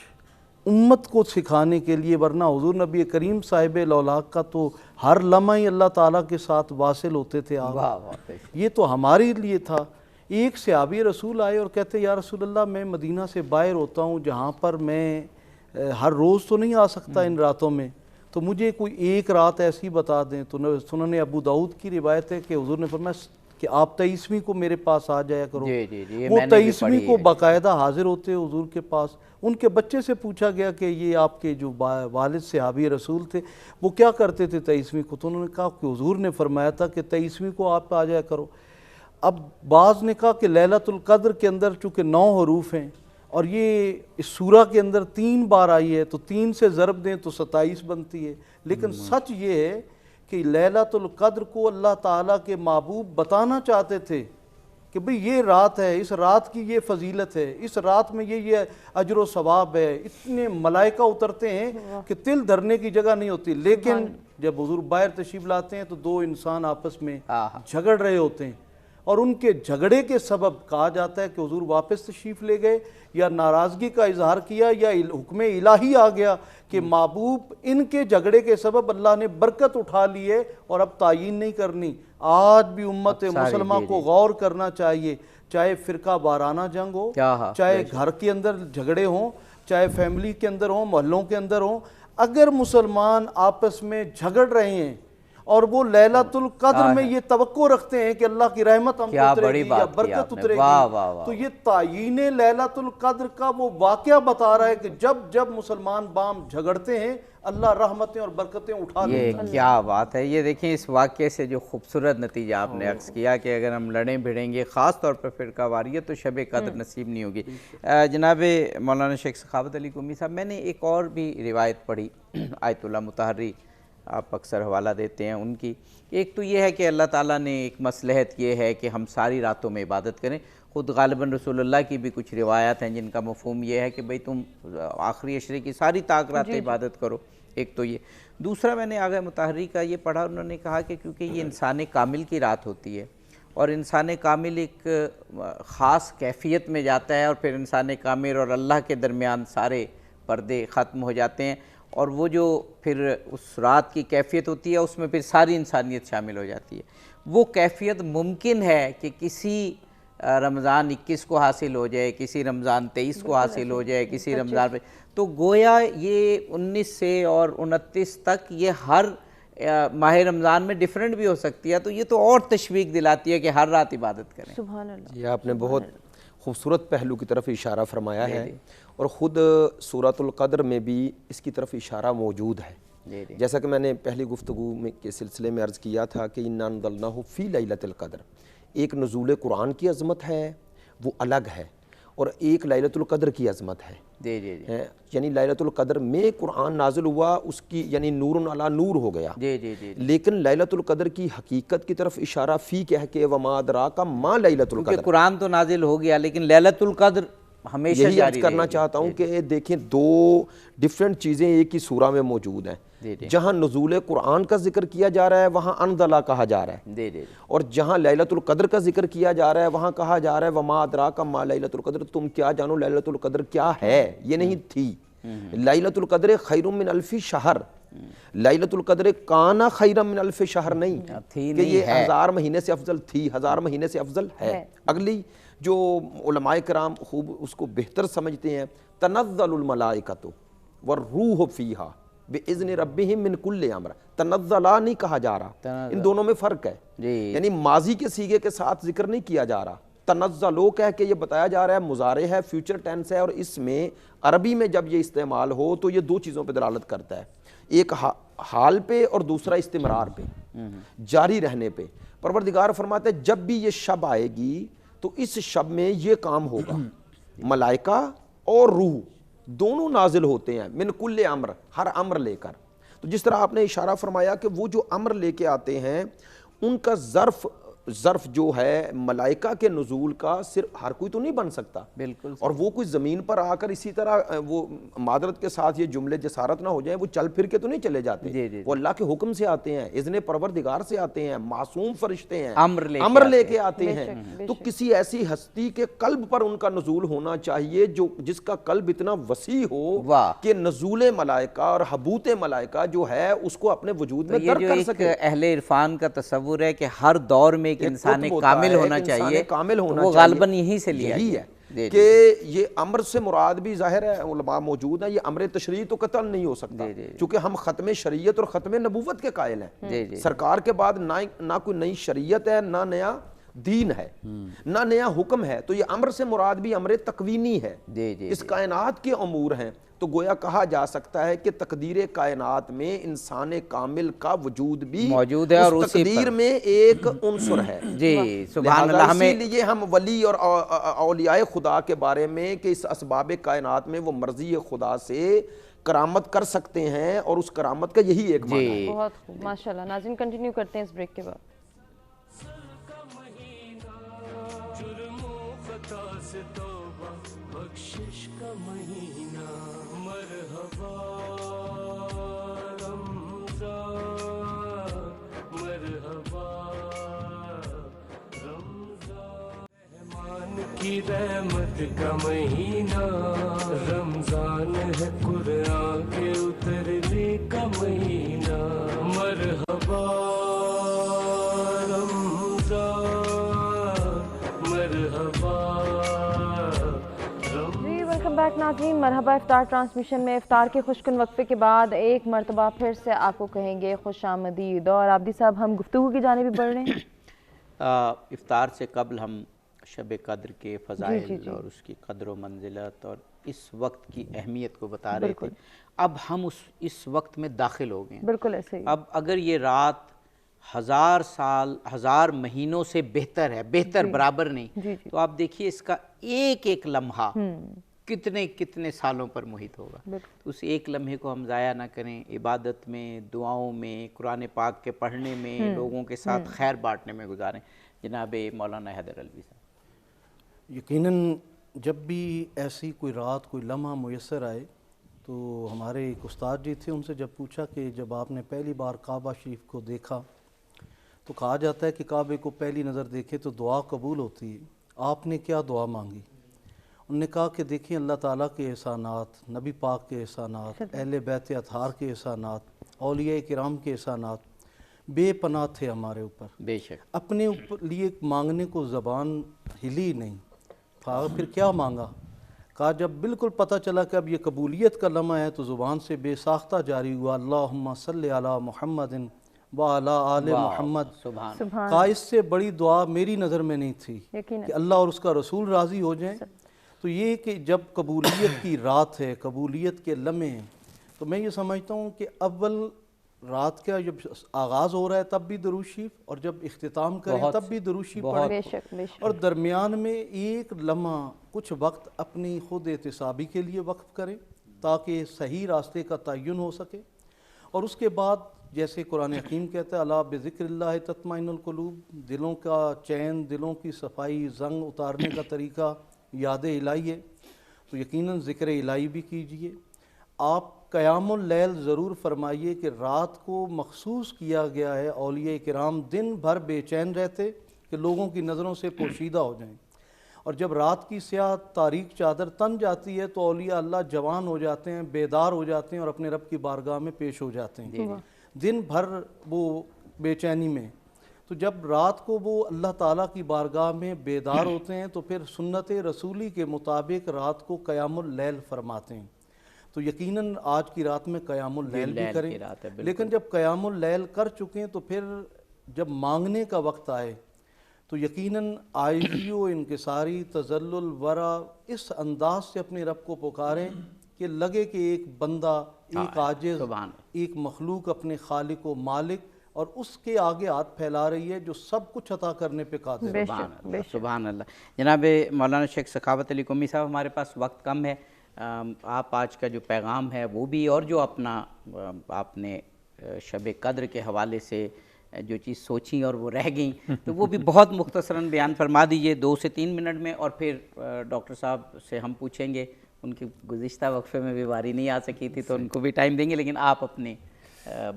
امت کو سکھانے کے لیے، ورنہ حضور نبی کریم صاحب لولاق کا تو ہر لمحہ ہی اللہ تعالیٰ کے ساتھ واصل ہوتے تھے آپ، یہ تو ہمارے لیے تھا۔ ایک صحابی رسول آئے اور کہتے یا رسول اللہ میں مدینہ سے باہر ہوتا ہوں جہاں پر میں ہر روز تو نہیں آ سکتا ان راتوں میں، تو مجھے کوئی ایک رات ایسی بتا دیں۔ تو سنن ابو داؤد کی روایت ہے کہ حضور نے فرمایا کہ آپ 23ویں کو میرے پاس آ جایا کرو۔ وہ 23ویں کو باقاعدہ حاضر ہوتے حضور کے پاس۔ ان کے بچے سے پوچھا گیا کہ یہ آپ کے جو والد صحابی رسول تھے وہ کیا کرتے تھے 23ویں کو؟ تو انہوں نے کہا کہ حضور نے فرمایا تھا کہ 23ویں کو آپ آ جایا کرو۔ اب بعض نے کہا کہ لیلۃ القدر کے اندر چونکہ 9 حروف ہیں اور یہ اس سورہ کے اندر 3 بار آئی ہے تو 3 سے ضرب دیں تو 27 بنتی ہے، لیکن سچ یہ ہے کہ لیلۃ القدر کو اللہ تعالیٰ کے محبوب بتانا چاہتے تھے کہ بھئی یہ رات ہے، اس رات کی یہ فضیلت ہے، اس رات میں یہ اجر و ثواب ہے، اتنے ملائکہ اترتے ہیں کہ تل دھرنے کی جگہ نہیں ہوتی، لیکن جب حضور باہر تشریف لاتے ہیں تو 2 انسان آپس میں جھگڑ رہے ہوتے ہیں، اور ان کے جھگڑے کے سبب کہا جاتا ہے کہ حضور واپس تشریف لے گئے یا ناراضگی کا اظہار کیا یا حکم الہی آ گیا کہ محبوب ان کے جھگڑے کے سبب اللہ نے برکت اٹھا لی ہے اور اب تعین نہیں کرنی۔ آج بھی امت مسلمہ کو غور کرنا چاہیے، چاہے فرقہ وارانہ جنگ ہو، چاہے گھر کے اندر جھگڑے ہوں، چاہے فیملی کے اندر ہوں، محلوں کے اندر ہوں، اگر مسلمان آپس میں جھگڑ رہے ہیں اور وہ لیلۃ القدر میں یہ توقع رکھتے ہیں کہ اللہ کی رحمت ہم کو اترے گی یا برکت اترے گی، تو یہ تعیین لیلۃ القدر کا وہ واقعہ بتا رہا ہے کہ جب جب مسلمان بام جھگڑتے ہیں اللہ رحمتیں اور برکتیں اٹھا لیتا ہے۔ یہ کیا بات ہے! یہ دیکھیں اس واقعے سے جو خوبصورت نتیجہ آپ نے عرض کیا کہ اگر ہم لڑیں بھڑیں گے خاص طور پر فرقہ واریت تو شب قدر نصیب نہیں ہوگی۔ جناب مولانا شیخ سخاوت علی قمی صاحب، میں نے ایک اور بھی روایت پڑھی، آیت اللہ مطہری آپ اکثر حوالہ دیتے ہیں ان کی۔ ایک تو یہ ہے کہ اللہ تعالیٰ نے ایک مصلحت یہ ہے کہ ہم ساری راتوں میں عبادت کریں، خود غالباً رسول اللہ کی بھی کچھ روایات ہیں جن کا مفہوم یہ ہے کہ بھئی تم آخری عشرے کی ساری طاق راتیں عبادت کرو، ایک تو یہ۔ دوسرا میں نے آغا مطہری کا یہ پڑھا، انہوں نے کہا کہ کیونکہ یہ انسان کامل کی رات ہوتی ہے اور انسان کامل ایک خاص کیفیت میں جاتا ہے اور پھر انسان کامل اور اللہ کے درمیان سارے پردے ختم ہو جاتے ہیں، اور وہ جو پھر اس رات کی کیفیت ہوتی ہے اس میں پھر ساری انسانیت شامل ہو جاتی ہے۔ وہ کیفیت ممکن ہے کہ کسی رمضان 21 کو حاصل ہو جائے، کسی رمضان 23 کو حاصل ہو جائے، کسی رمضان پہ، تو گویا یہ 19 سے اور 29 تک یہ ہر ماہ رمضان میں ڈیفرنٹ بھی ہو سکتی ہے، تو یہ تو اور تشویق دلاتی ہے کہ ہر رات عبادت کریں۔ سبحان اللہ۔ یہ آپ نے بہت خوبصورت پہلو کی طرف اشارہ فرمایا ہے، اور خود سورۃ القدر میں بھی اس کی طرف اشارہ موجود ہے، جیسا کہ میں نے پہلی گفتگو کے سلسلے میں عرض کیا تھا کہ اِنَّا أَنزَلْنَاهُ فِي لَيْلَةِ الْقَدْرِ، ایک نزول قرآن کی عظمت ہے وہ الگ ہے، اور ایک لیلۃ القدر کی عظمت ہے۔ یعنی لیلۃ القدر میں قرآن نازل ہوا، اس کی یعنی نور علی نور ہو گیا، لیکن لیلۃ القدر کی حقیقت کی طرف اشارہ فی کہہ کے وما ادراک ما لیلۃ القدر، کیونکہ قرآن تو نازل ہو گیا لیکن لیلۃ القدر ہمیشہ یہی جاری عرض کرنا چاہتا ہوں کہ دیکھیں 2 ڈیفرنٹ چیزیں ایک ہی سورہ میں موجود ہیں۔ جہاں نزول قرآن کا ذکر کیا جا رہا ہے وہاں انزلہ کہا جا رہا ہے، اور جہاں لیلۃ القدر کا ذکر کیا جا رہا ہے وہاں کہا جا رہا ہے وما ادراک ما لیلۃ القدر، تم کیا جانو لیلۃ القدر کیا ہے، یہ نہیں تھی۔ لیلۃ القدر خیر من الف شہر، لیلۃ القدر کانا خیر من الف شہر نہیں کہ یہ 1000 مہینے سے افضل تھی، 1000 مہینے سے افضل ہے۔ اگلی جو علماء کرام خوب اس کو بہتر سمجھتے ہیں، تنزل الملائکۃ والروح فیہا، بِإِذْنِ رَبِّهِمْ مِنْ كُلِّ أَمْرٍ، تنزلا نہیں کہا جا رہا، ان دونوں میں فرق ہے، یعنی ماضی کے سیغے کے ساتھ ذکر نہیں کیا جا رہا، تنزلو کہہ کے یہ بتایا جا رہا ہے مضارع ہے، فیوچر ٹینس ہے، اور اس میں عربی میں جب یہ استعمال ہو تو یہ دو چیزوں پہ دلالت کرتا ہے، ایک حال پہ اور دوسرا استمرار پہ، جاری رہنے پہ۔ پروردگار فرماتے ہیں جب بھی یہ شب آئے گی تو اس شب میں یہ کام ہوگا، ملائکہ اور روح دونوں نازل ہوتے ہیں، من کل امر، ہر امر لے کر۔ تو جس طرح آپ نے اشارہ فرمایا کہ وہ جو امر لے کے آتے ہیں ان کا ظرف جو ہے ملائکہ کے نزول کا صرف ہر کوئی تو نہیں بن سکتا، بالکل، اور وہ کوئی زمین پر آ کر اسی طرح وہ معذرت کے ساتھ یہ جملے جسارت نہ ہو جائیں، وہ چل پھر کے تو نہیں چلے جاتے، وہ اللہ کے حکم سے آتے ہیں، اذن پروردگار سے آتے ہیں، معصوم فرشتے ہیں، امر لے کے آتے ہیں، تو کسی ایسی ہستی کے قلب پر ان کا نزول ہونا چاہیے جس کا قلب اتنا وسیع ہو کہ نزول ملائکہ اور حبوط ملائکہ جو ہے اس کو اپنے وجود میں درک کر سکے۔ اہل عرفان کا تصور ہے کہ ہر دور میں ایک انسان کامل ہونا چاہیے، وہ غالباً یہی سے لیا ہے کہ یہ امر سے مراد بھی ظاہر ہے علماء موجود ہیں، یہ امر تشریع تو قطعاً نہیں ہو سکتا چونکہ ہم ختم شریعت اور ختم نبوت کے قائل ہیں، سرکار کے بعد نہ کوئی نئی شریعت ہے، نہ نیا دین ہے، نہ نیا حکم ہے، تو یہ امر سے مراد بھی امر تکوینی ہے، اس کائنات کے امور ہیں، تو گویا کہا جا سکتا ہے کہ تقدیر کائنات میں انسان کامل کا وجود بھی موجود ہے، اور اس تقدیر میں ایک عنصر ہے۔ جی سبحان اللہ، اسی لیے ہم ولی اور اولیاء خدا کے بارے میں کہ اس اسباب کائنات میں وہ مرضی خدا سے کرامت کر سکتے ہیں، اور اس کرامت کا یہی ایک معنی ہے۔ بہت خوب، ماشاءاللہ۔ ناظرین کنٹینیو کرتے ہیں اس بریک کے بعد۔ بخشش کا مہینہ، مرحبا رمضان، مرحبا رمضان، رحمان کی رحمت کا مہینہ، رمضان ہے قرآن کے اترنے کا مہینہ، مرحبا رمضان، مرحبا۔ بیک ناظرین، مرحبا افطار ٹرانسمیشن میں افطار کے خوشکن وقفے کے بعد ایک مرتبہ پھر سے آپ کو کہیں گے خوش آمدید، اور عابدی صاحب ہم گفتگو کی جانب بھی بڑھ رہے ہیں۔ افطار سے قبل ہم شب قدر کے فضائل اور اس کی قدر و منزلت اور اس وقت کی اہمیت کو بتا رہے تھے، اب ہم اس وقت میں داخل ہو گئے، بالکل ایسے ہی۔ اب اگر یہ رات 1000 سال 1000 مہینوں سے بہتر ہے، بہتر برابر نہیں، تو آپ دیکھیے اس کا ایک ایک لمحہ کتنے سالوں پر محیط ہوگا، تو اس ایک لمحے کو ہم ضائع نہ کریں، عبادت میں، دعاؤں میں، قرآن پاک کے پڑھنے میں، لوگوں کے ساتھ خیر بانٹنے میں گزاریں۔ جناب مولانا حیدر علوی صاحب، یقیناً جب بھی ایسی کوئی رات کوئی لمحہ میسر آئے تو ہمارے ایک استاد جی تھے، ان سے جب پوچھا کہ جب آپ نے پہلی بار کعبہ شریف کو دیکھا تو کہا جاتا ہے کہ کعبے کو پہلی نظر دیکھے تو دعا قبول ہوتی ہے، آپ نے کیا دعا مانگی؟ انہوں نے کہا کہ دیکھیں اللہ تعالیٰ کے احسانات، نبی پاک کے احسانات، اہل بیت اطہار کے احسانات، اولیاء کرام کے احسانات بے پناہ تھے ہمارے اوپر، بے شک اپنے لیے مانگنے کو زبان ہلی نہیں، کہا پھر کیا مانگا؟ کہا جب بالکل پتہ چلا کہ اب یہ قبولیت کا لمحہ ہے تو زبان سے بے ساختہ جاری ہوا اللہم صلی علی محمد وعلی آل محمد۔ کہا اس سے بڑی دعا میری نظر میں نہیں تھی کہ اللہ اور اس کا رسول راضی ہو جائیں۔ تو یہ کہ جب قبولیت کی رات ہے، قبولیت کے لمحے ہیں، تو میں یہ سمجھتا ہوں کہ اول رات کا جب آغاز ہو رہا ہے تب بھی درود شریف، اور جب اختتام کریں تب بھی درود شریف پڑھیں، اور درمیان میں ایک لمحہ کچھ وقت اپنی خود احتسابی کے لیے وقف کریں تاکہ صحیح راستے کا تعین ہو سکے، اور اس کے بعد جیسے قرآن حکیم کہتا ہے الا بذکر اللہ تطمئن القلوب، دلوں کا چین، دلوں کی صفائی، زنگ اتارنے کا طریقہ یاد الہی ہے، تو یقیناً ذکر الہی بھی کیجئے۔ آپ قیام اللیل ضرور فرمائیے کہ رات کو مخصوص کیا گیا ہے، اولیاء کرام دن بھر بے چین رہتے کہ لوگوں کی نظروں سے پوشیدہ ہو جائیں، اور جب رات کی سیاہ تاریک چادر تن جاتی ہے تو اولیاء اللہ جوان ہو جاتے ہیں، بیدار ہو جاتے ہیں اور اپنے رب کی بارگاہ میں پیش ہو جاتے ہیں دن بھر وہ بے چینی میں۔ تو جب رات کو وہ اللہ تعالیٰ کی بارگاہ میں بیدار ہوتے ہیں تو پھر سنت رسولی کے مطابق رات کو قیام اللیل فرماتے ہیں۔ تو تو یقیناً آج کی رات میں قیام اللیل بھی کریں، لیکن جب قیام اللیل کر چکیں تو پھر جب مانگنے کا وقت آئے تو یقیناً عاجزی و انکساری تذلل ورع اس انداز سے اپنے رب کو پکاریں کہ لگے کہ ایک بندہ، ایک عاجز، ایک مخلوق اپنے خالق و مالک اور اس کے آگے ہاتھ پھیلا رہی ہے جو سب کچھ عطا کرنے پہ قادر ہے۔ سبحان اللہ۔ جناب مولانا شیخ سخاوت علی قمی صاحب، ہمارے پاس وقت کم ہے، آپ آج کا جو پیغام ہے وہ بھی، اور جو اپنا آپ نے شب قدر کے حوالے سے جو چیز سوچیں اور وہ رہ گئیں تو وہ بھی بہت مختصراً بیان فرما دیجئے 2 سے 3 منٹ میں، اور پھر ڈاکٹر صاحب سے ہم پوچھیں گے، ان کی گزشتہ وقفے میں بھی باری نہیں آ سکی تھی تو ان کو بھی ٹائم دیں گے، لیکن آپ اپنی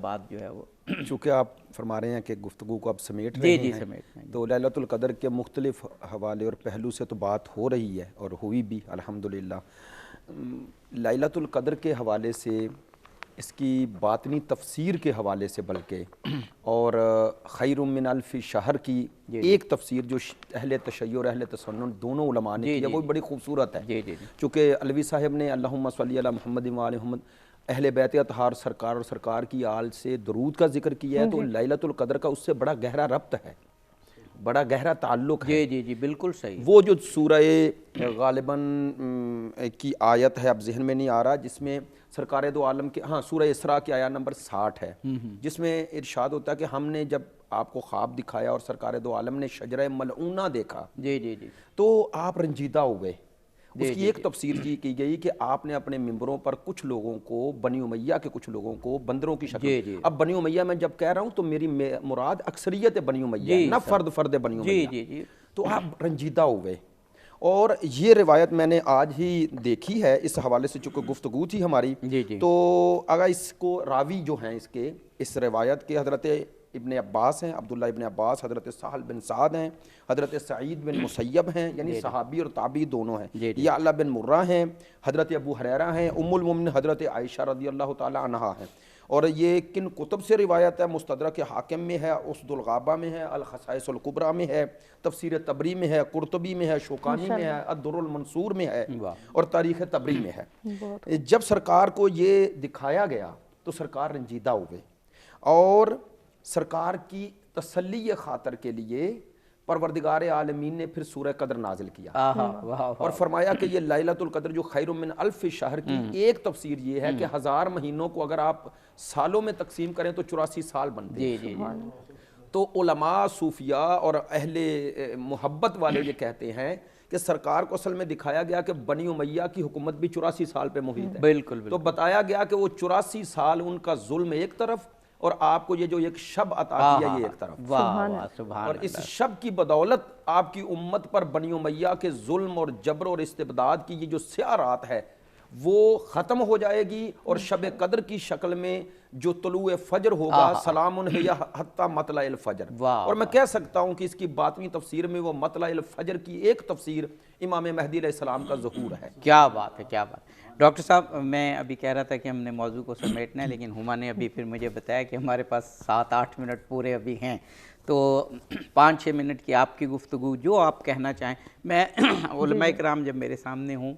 بات جو ہے وہ، چونکہ آپ فرما رہے ہیں کہ گفتگو کو آپ سمیٹ رہے ہیں، تو لیلۃ القدر کے مختلف حوالے اور پہلو سے تو بات ہو رہی ہے اور ہوئی بھی الحمدللہ۔ لیلۃ القدر کے حوالے سے، اس کی باطنی تفسیر کے حوالے سے بلکہ، اور خیر من الف شہر کی ایک تفسیر جو اہل تشیع اور اہل تسنن دونوں علماء نے کی ہے، وہ بڑی خوبصورت ہے، چونکہ علوی صاحب نے اللہم صلی علی محمد وآل محمد اہل بیت اطہار سرکار اور سرکار کی آل سے درود کا ذکر کیا ہے، تو لیلۃ القدر کا اس سے بڑا گہرا ربط ہے، بڑا گہرا تعلق ہے۔ جی بالکل صحیح۔ وہ جو سورہ غالباً کی آیت ہے، اب ذہن میں نہیں آ رہا، جس میں سرکار دو عالم کے، ہاں سورہ اسراء کی آیت نمبر 60 ہے، جس میں ارشاد ہوتا ہے کہ ہم نے جب آپ کو خواب دکھایا اور سرکار دو عالم نے شجرہ ملعونہ دیکھا تو آپ رنجیدہ ہوئے۔ اس کی ایک تفسیر کی گئی کہ آپ نے اپنے ممبروں پر کچھ لوگوں کو، بنی امیہ کے کچھ لوگوں کو بندروں کی شکل، اب بنی امیہ میں جب کہہ رہا ہوں تو میری مراد اکثریت بنی امیہ، نہ فرد بنی امیہ، تو آپ رنجیدہ ہوئے۔ اور یہ روایت میں نے آج ہی دیکھی ہے، اس حوالے سے چونکہ گفتگو تھی ہماری، تو اگر اس کو راوی جو ہیں اس روایت کے حضرت ابن عباس ہیں، عبداللہ ابن عباس، حضرت سہل بن سعد ہیں، حضرت سعید بن مسیب ہیں، یعنی صحابی اور تابعی دونوں ہیں، یعلہ بن مرہ ہیں، حضرت ابو حریرہ ہیں، ام المومنین حضرت عائشہ رضی اللہ تعالی عنہا ہیں۔ اور یہ کن کتب سے روایت ہے؟ مستدرک حاکم میں ہے، اسد الغابہ میں ہے، الخصائص الکبریٰ میں ہے، تفسیر طبری میں ہے، قرطبی میں ہے، شوکانی میں ہے، الدر المنصور میں ہے، اور تاریخ طبری میں ہے۔ جب سرکار کو یہ دکھایا گیا تو سرکار رنجیدہ ہوئے، اور سرکار کی تسلی خاطر کے لیے پروردگار عالمین نے پھر سورہ قدر نازل کیا، اور فرمایا کہ یہ لیلۃ القدر جو خیر من الف شہر کی ایک تفسیر یہ ہے کہ 1000 مہینوں کو اگر آپ سالوں میں تقسیم کریں تو 84 سال بنتے ہیں۔ تو علماء، صوفیاء اور اہل محبت والے یہ کہتے ہیں کہ سرکار کو اصل میں دکھایا گیا کہ بنی امیہ کی حکومت بھی 84 سال پہ محیط ہے، بالکل، تو بتایا گیا کہ وہ 84 سال ان کا ظلم ایک طرف، اور آپ کو یہ جو ایک شب عطا کیا یہ ایک طرف، اور اس شب کی بدولت آپ کی امت پر بنی امیہ کے ظلم اور جبر اور استبداد کی یہ جو سیاہ رات ہے وہ ختم ہو جائے گی، اور شب قدر کی شکل میں جو طلوع فجر ہوگا، سلام ہی حتی مطلع الفجر، اور میں کہہ سکتا ہوں کہ اس کی باطنی تفسیر میں وہ مطلع الفجر کی ایک تفسیر امام مہدی علیہ السلام کا ظہور ہے۔ کیا بات ہے، کیا بات۔ ڈاکٹر صاحب، میں ابھی کہہ رہا تھا کہ ہم نے موضوع کو سمیٹنا ہے، لیکن ہما نے ابھی پھر مجھے بتایا کہ ہمارے پاس 7-8 منٹ پورے ابھی ہیں، تو 5-6 منٹ کی آپ کی گفتگو، جو آپ کہنا چاہیں۔ میں علماء کرام جب میرے سامنے ہوں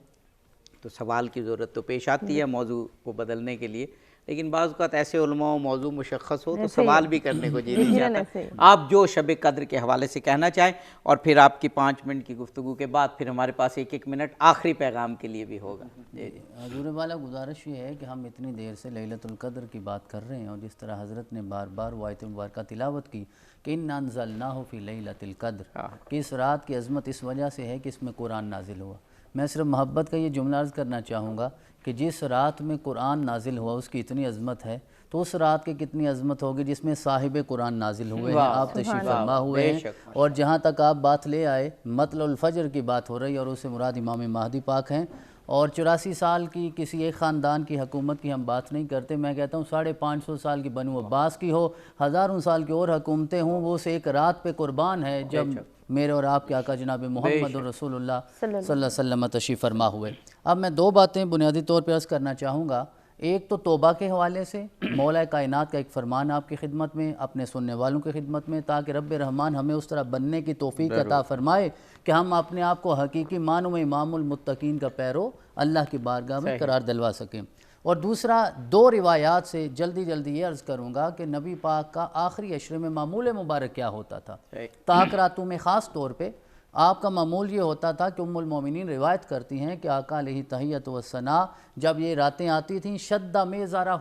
تو سوال کی ضرورت تو پیش آتی ہے موضوع کو بدلنے کے لیے، لیکن بعض اوقات ایسے علماء موضوع مشخص ہو تو سوال بھی کرنے کو جی نہیں چاہتا۔ آپ جو شب قدر کے حوالے سے کہنا چاہیں، اور پھر آپ کی 5 منٹ کی گفتگو کے بعد پھر ہمارے پاس 1-1 منٹ آخری پیغام کے لیے بھی ہوگا۔ جی حضور والا گزارش یہ ہے کہ ہم اتنی دیر سے لیلۃ القدر کی بات کر رہے ہیں، اور جس طرح حضرت نے بار بار وہ آیت مبارکہ تلاوت کی کہ اِنَّا أَنزَلْنَاهُ فِي لَيْلَةِ الْقَدْرِ، کہ اس رات کی عظمت اس وجہ سے ہے کہ اس میں قرآن نازل ہوا۔ میں صرف محبت کا یہ جملہ عرض کرنا چاہوں گا کہ جس رات میں قرآن نازل ہوا اس کی اتنی عظمت ہے، تو اس رات کی کتنی عظمت ہوگی جس میں صاحب قرآن نازل ہوئے ہیں، آپ تشریف فرما ہوئے ہیں۔ اور جہاں تک آپ بات لے آئے مطلع الفجر کی بات ہو رہی ہے، اور اس سے مراد امام مہدی پاک ہیں، اور 84 سال کی کسی ایک خاندان کی حکومت کی ہم بات نہیں کرتے، میں کہتا ہوں 550 سال کی بنو عباس کی ہو، ہزاروں سال کی اور حکومتیں ہوں، وہ اسے ایک رات پہ قربان ہے جب میرے اور آپ کے آقا جناب محمد رسول اللہ صلی اللہ علیہ وسلم تشریف فرما ہوئے۔ اب میں 2 باتیں بنیادی طور پر عرض کرنا چاہوں گا۔ ایک تو توبہ کے حوالے سے مولا کائنات کا ایک فرمان آپ کی خدمت میں، اپنے سننے والوں کی خدمت میں، تاکہ رب رحمان ہمیں اس طرح بننے کی توفیق عطا فرمائے کہ ہم اپنے آپ کو حقیقی معنوں میں امام المتقین کا پیرو اللہ کی بارگاہ میں قرار دلوا سکیں۔ اور دوسرا 2 روایات سے جلدی یہ عرض کروں گا کہ نبی پاک کا آخری عشرے میں معمول مبارک کیا ہوتا تھا. طاق راتوں میں خاص طور پہ آپ کا معمول یہ ہوتا تھا کہ ام المومنین روایت کرتی ہیں کہ آقا علیہ تحیت و ثنا جب یہ راتیں آتی تھیں شدہ میزارہ،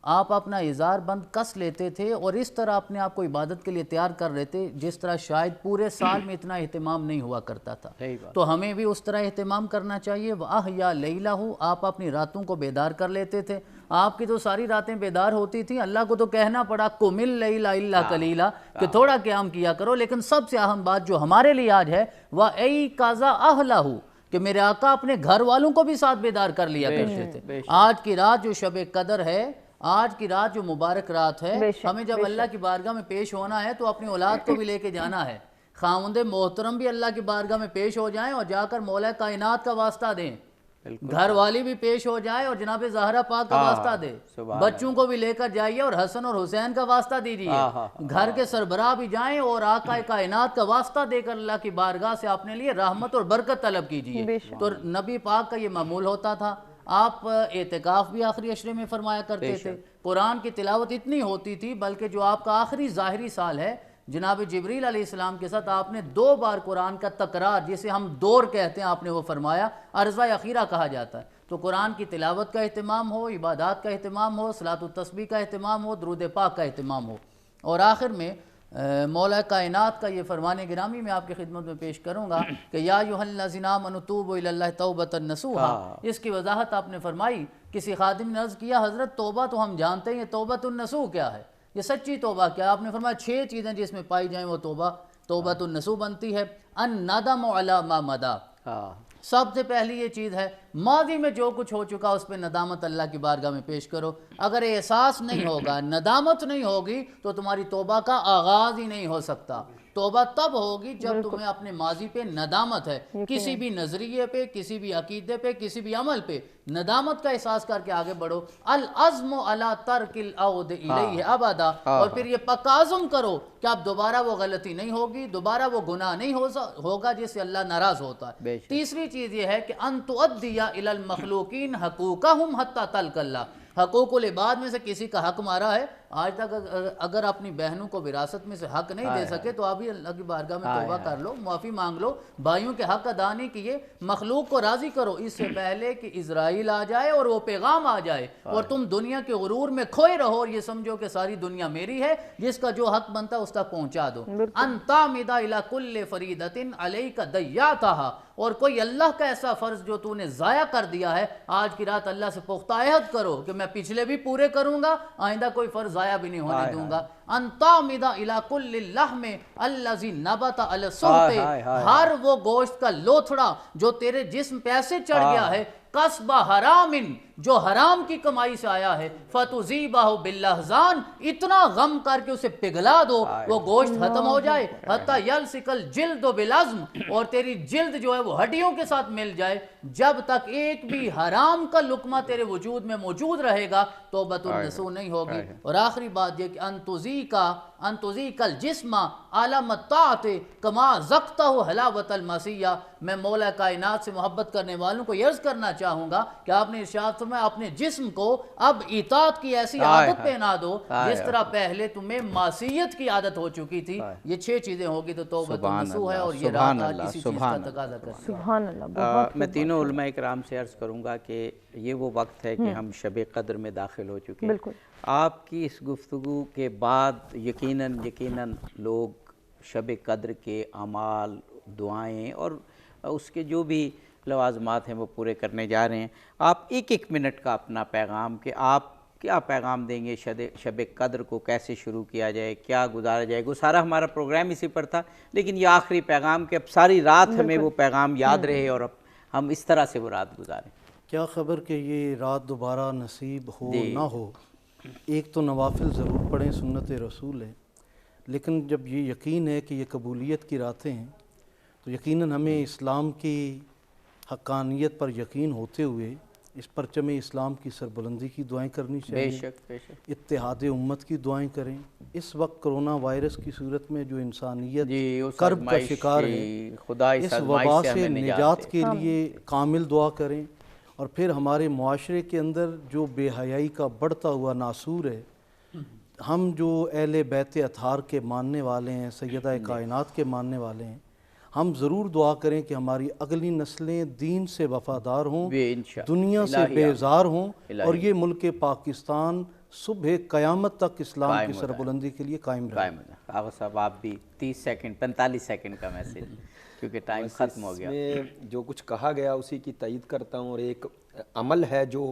آپ اپنا ازار بند کس لیتے تھے اور اس طرح اپنے آپ کو عبادت کے لیے تیار کر لیتے جس طرح شاید پورے سال میں اتنا اہتمام نہیں ہوا کرتا تھا. تو ہمیں بھی اس طرح اہتمام کرنا چاہیے. وَأَحْيَا لَيْلَهُ، آپ اپنی راتوں کو بیدار کر لیتے تھے. آپ کی تو ساری راتیں بیدار ہوتی تھیں، اللہ کو تو کہنا پڑا قُمِ اللَّيْلَ إِلَّا قَلِيلًا کہ تھوڑا قیام کیا کرو. لیکن سب سے اہم بات جو ہمارے لیے آج ہے وَأَيْقَظَ أَهْلَهُ کہ میرے آقا اپنے گھر والوں کو بھی ساتھ بیدار کر لیا کرتے تھے. آج کی رات جو شب قدر ہے، آج کی رات جو مبارک رات ہے، ہمیں جب اللہ کی بارگاہ میں پیش ہونا ہے تو اپنی اولاد کو بھی لے کے جانا ہے. خاوند محترم بھی اللہ کی بارگاہ میں پیش ہو جائیں اور جا کر مولا کائنات کا واسطہ دیں. گھر والی بھی پیش ہو جائے اور جناب زہرا پاک کا واسطہ دے. بچوں کو بھی لے کر جائیے اور حسن اور حسین کا واسطہ دیجیے. گھر کے سربراہ بھی جائیں اور آقا کائنات کا واسطہ دے کر اللہ کی بارگاہ سے اپنے لیے رحمت اور برکت طلب کیجیے. تو نبی پاک کا یہ معمول ہوتا تھا. آپ اعتکاف بھی آخری عشرے میں فرمایا کرتے تھے. قرآن کی تلاوت اتنی ہوتی تھی بلکہ جو آپ کا آخری ظاہری سال ہے جناب جبریل علیہ السلام کے ساتھ آپ نے 2 بار قرآن کا تکرار جسے ہم دور کہتے ہیں آپ نے وہ فرمایا، عرضہ اخیرہ کہا جاتا ہے. تو قرآن کی تلاوت کا اہتمام ہو، عبادات کا اہتمام ہو، صلاۃ التسبیح کا اہتمام ہو، درود پاک کا اہتمام ہو. اور آخر میں مولا کائنات کا یہ فرمان گرامی میں آپ کی خدمت میں پیش کروں گا کہ یا ایھا الذین آمنوا توبوا الی اللہ توبۃ نصوحا. اس کی وضاحت آپ نے فرمائی. کسی خادم نے عرض کیا حضرت توبہ تو ہم جانتے ہیں، یہ توبۃ النصوح کیا ہے، یہ سچی توبہ کیا؟ آپ نے فرمایا 6 چیزیں جس میں پائی جائیں وہ توبۃ النصوح بنتی ہے. الندم علی ما مضی، سب سے پہلی یہ چیز ہے ماضی میں جو کچھ ہو چکا اس پہ ندامت اللہ کی بارگاہ میں پیش کرو. اگر احساس نہیں ہوگا، ندامت نہیں ہوگی تو تمہاری توبہ کا آغاز ہی نہیں ہو سکتا. توبہ تب ہوگی جب تمہیں اپنے ماضی پہ ندامت ہے، کسی بھی نظریے پہ، کسی بھی عقیدے پہ، کسی بھی عمل پہ ندامت کا احساس کر کے آگے بڑھو. العزم علی ترک العود الیہ ابدا، اور پھر یہ پکا عزم کرو کہ اب دوبارہ وہ غلطی نہیں ہوگی، دوبارہ وہ گناہ نہیں ہوگا جس سے اللہ ناراض ہوتا ہے. تیسری چیز یہ ہے کہ ان تؤدی الی المخلوقین حقوقہم حتی تلق اللہ. حقوق العباد میں سے کسی کا حق مارا ہے، آج تک اگر اپنی بہنوں کو وراثت میں سے حق نہیں دے سکے تو ابھی اللہ کی بارگاہ میں توبہ کر لو، معافی مانگ لو. بھائیوں کے حق ادا نہیں کیے، مخلوق کو راضی کرو اس سے پہلے کہ اسرائیل آ جائے اور وہ پیغام آ جائے اور تم دنیا کے غرور میں کھوئے رہو اور یہ سمجھو کہ ساری دنیا میری ہے. جس کا جو حق بنتا اس تک پہنچا دو. ان تعمد الی کل فریضۃ علیک ضیعتھا، اور کوئی اللہ کا ایسا فرض جو تو نے ضائع کر دیا ہے آج کی رات اللہ سے پختہ عہد کرو کہ میں پچھلے بھی پورے کروں گا، آئندہ کوئی فرض ضائع بھی نہیں ہونے دوں گا. ان تعمد الی کل اللحم الذی نبت علی الصحت، ہر وہ گوشت کا لوتھڑا جو تیرے جسم پہ ایسے چڑھ گیا ہے قصب حرام، جو حرام کی کمائی سے آیا ہے، فتذیبہ بالاحزان، اتنا غم کر کے اسے پگھلا دو وہ گوشت ختم ہو جائے. حتی یلصق الجلد بالعظم، اور تیری جلد جو ہے وہ ہڈیوں کے ساتھ مل جائے. جب تک ایک بھی حرام کا لقمہ تیرے وجود میں موجود رہے گا توبۃ النصوح نہیں ہوگی. اور آخری بات یہ کہ ان تذیق الجسم عالم الطاعت کما ذقتہ حلاوت المعصیہ. میں مولا کائنات سے محبت کرنے والوں کو یہ عرض کرنا چاہوں گا کہ آپ نے ارشاد فرمایا اپنے جسم کو اب اطاعت کی ایسی عادت پہنا دو جس طرح پہلے تمہیں معصیت کی عادت ہو چکی تھی. یہ 6 چیزیں ہوگی تو توبۃ النصوح ہے، اور یہ رات آج اسی چیز کا تقاضا کرتی ہے. سبحان اللہ. میں تینوں علماء کرام سے عرض کروں گا کہ یہ وہ وقت ہے کہ ہم شب قدر میں داخل ہو چکے ہیں. آپ کی اس گفتگو کے بعد یقیناً لوگ شب قدر کے اعمال، دعائیں اور اس کے جو بھی لوازمات ہیں وہ پورے کرنے جا رہے ہیں. آپ 1 منٹ کا اپنا پیغام کہ آپ کیا پیغام دیں گے شب قدر کو کیسے شروع کیا جائے، کیا گزارا جائے. وہ سارا ہمارا پروگرام اسی پر تھا، لیکن یہ آخری پیغام کہ اب ساری رات ہمیں وہ پیغام یاد رہے اور اب ہم اس طرح سے وہ رات گزاریں. کیا خبر کہ یہ رات دوبارہ نصیب ہو نہ ہو. ایک تو نوافل ضرور پڑھیں، سنت رسول ہے، لیکن جب یہ یقین ہے کہ یہ قبولیت کی راتیں ہیں تو یقیناً ہمیں اسلام کی حقانیت پر یقین ہوتے ہوئے اس پرچم اسلام کی سربلندی کی دعائیں کرنی چاہیے. بے شک اتحاد امت کی دعائیں کریں. اس وقت کرونا وائرس کی صورت میں جو انسانیت کرب کا شکار ہے، اس وبا سے نجات کے لیے کامل دعا کریں. اور پھر ہمارے معاشرے کے اندر جو بے حیائی کا بڑھتا ہوا ناسور ہے، ہم جو اہل بیت اطہار کے ماننے والے ہیں، سیدہ کائنات کے ماننے والے ہیں، ہم ضرور دعا کریں کہ ہماری اگلی نسلیں دین سے وفادار ہوں، دنیا سے بیزار ہوں، اور یہ ملک پاکستان صبح قیامت تک اسلام کی سربلندی کے لیے قائم رہے۔ آغا صاحب آپ بھی 30 سیکنڈ 45 سیکنڈ کا میسیج، کیونکہ ٹائم ختم ہو گیا۔ میں جو کچھ کہا گیا اسی کی تائید کرتا ہوں، اور ایک عمل ہے جو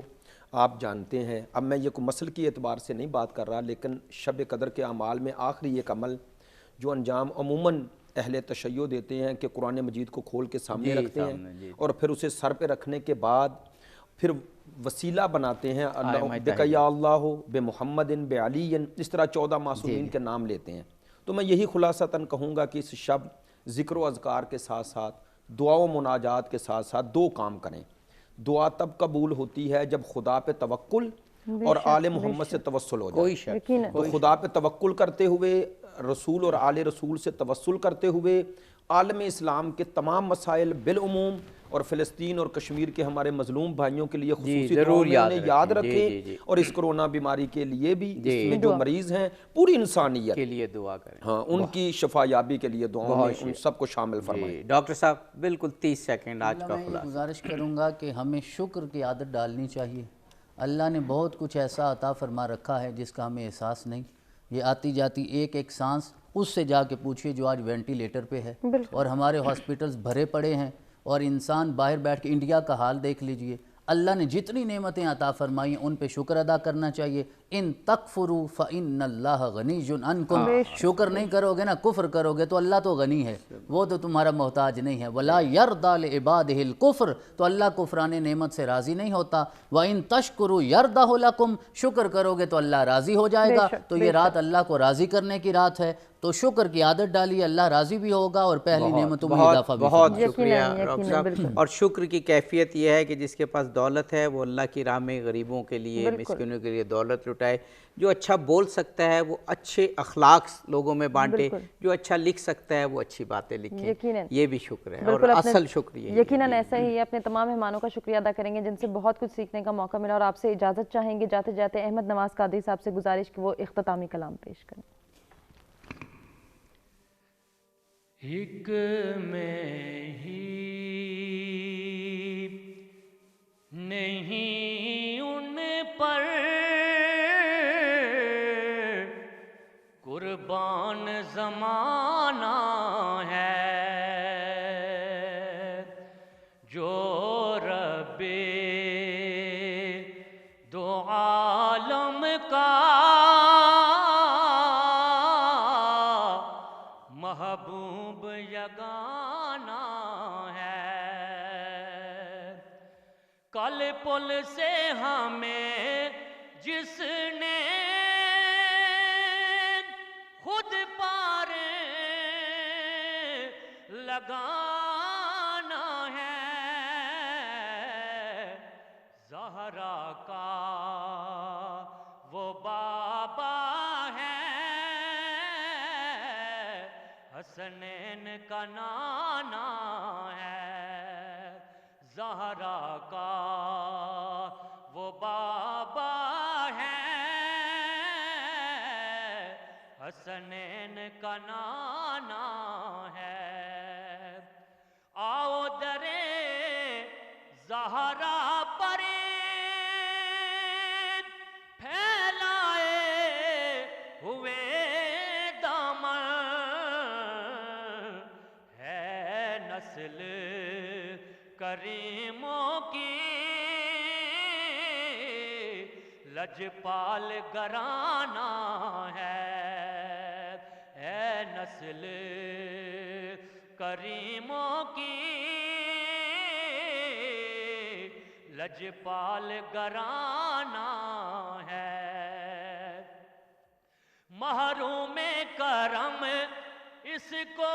آپ جانتے ہیں، اب میں یہ کوئی مسل کی اعتبار سے نہیں بات کر رہا، لیکن شب قدر کے اعمال میں آخری ایک عمل جو انجام عموماً اہل تشیع دیتے ہیں کہ قرآن مجید کو کھول کے سامنے رکھتے ہیں اور پھر اسے سر پہ رکھنے کے بعد پھر وسیلہ بناتے ہیں، اللہ یا اللہ بے محمد بے علی، اس طرح 14 معصومین کے نام لیتے ہیں۔ تو میں یہی خلاصتاً کہوں گا کہ اس شب ذکر و اذکار کے ساتھ ساتھ دعا و مناجات کے ساتھ ساتھ دو کام کریں۔ دعا تب قبول ہوتی ہے جب خدا پہ توکل اور آل محمد سے توسل ہو جائے۔ تو خدا پہ توکل کرتے ہوئے، رسول اور آل رسول سے توسل کرتے ہوئے، عالم اسلام کے تمام مسائل بالعموم اور فلسطین اور کشمیر کے ہمارے مظلوم بھائیوں کے لیے خصوصی طور پہ یاد رکھیں، اور اس کرونا بیماری کے لیے بھی، اس میں جو مریض ہیں، پوری انسانیت کے لیے دعا کریں، ہاں ان کی شفا یابی کے لیے دعاؤں میں ان سب کو شامل فرمائیں۔ ڈاکٹر صاحب بالکل 30 سیکنڈ آج کا میں خلاصہ۔ گزارش کروں گا کہ ہمیں شکر کی عادت ڈالنی چاہیے۔ اللہ نے بہت کچھ ایسا عطا فرما رکھا ہے جس کا ہمیں احساس نہیں۔ یہ آتی جاتی ایک ایک سانس اس سے جا کے پوچھئے جو آج وینٹیلیٹر پہ ہے، اور ہمارے ہاسپٹلز بھرے پڑے ہیں، اور انسان باہر بیٹھ کے انڈیا کا حال دیکھ لیجئے۔ اللہ نے جتنی نعمتیں عطا فرمائی ہیں ان پہ شکر ادا کرنا چاہیے۔ ان تکفروا فإن اللہ غنی عنکم، شکر نہیں کرو گے نا، کفر کرو گے تو اللہ تو غنی ہے، وہ تو تمہارا محتاج نہیں ہے۔ ولا یرضی لعبادہ الکفر، تو اللہ کفران نعمت سے راضی نہیں ہوتا۔ وإن تشکروا یرضہ لکم، شکر کرو گے تو اللہ راضی ہو جائے گا۔ تو یہ رات اللہ کو راضی کرنے کی رات ہے، تو شکر کی عادت ڈالیے، اللہ راضی بھی ہوگا اور پہلی نعمتوں میں اضافہ بھی۔ بہت شکریہ ڈاکٹر صاحب۔ اور شکر کی کیفیت یہ ہے کہ جس کے پاس دولت ہے وہ اللہ کی راہ میں غریبوں کے لیے، مسکینوں کے لیے دولت لٹائے۔ جو اچھا بول سکتا ہے وہ اچھے اخلاق لوگوں میں بانٹے، جو اچھا لکھ سکتا ہے وہ اچھی باتیں لکھیں، یہ بھی شکر ہے، اور اصل شکریہ یقیناً ایسا ہی ہے۔ اپنے تمام مہمانوں کا شکریہ ادا کریں گے جن سے بہت کچھ سیکھنے کا موقع ملا، اور آپ سے اجازت چاہیں گے جاتے جاتے احمد نواز قادری صاحب سے گزارش کہ وہ اختتامی کلام پیش کریں۔ ایک میں ہی نہیں ان پر قربان زمانہ ہے، جو رب دو عالم کا محبوب یگانہ ہے۔ کل پل سے ہمیں جس نے خود پار لگانا ہے، زہرا کا وہ بابا ہے، حسنین کا نانا ہے، زہرا کا وہ بابا ہے، حسنین کا نانا ہے۔ آؤ درے زہرا پر پھیلائے ہوئے دامن، ہے نسل کریموں کی لجپال گرانا ہے، نسل کریموں کی لجپال گرانا ہے۔ محروم کرم اس کو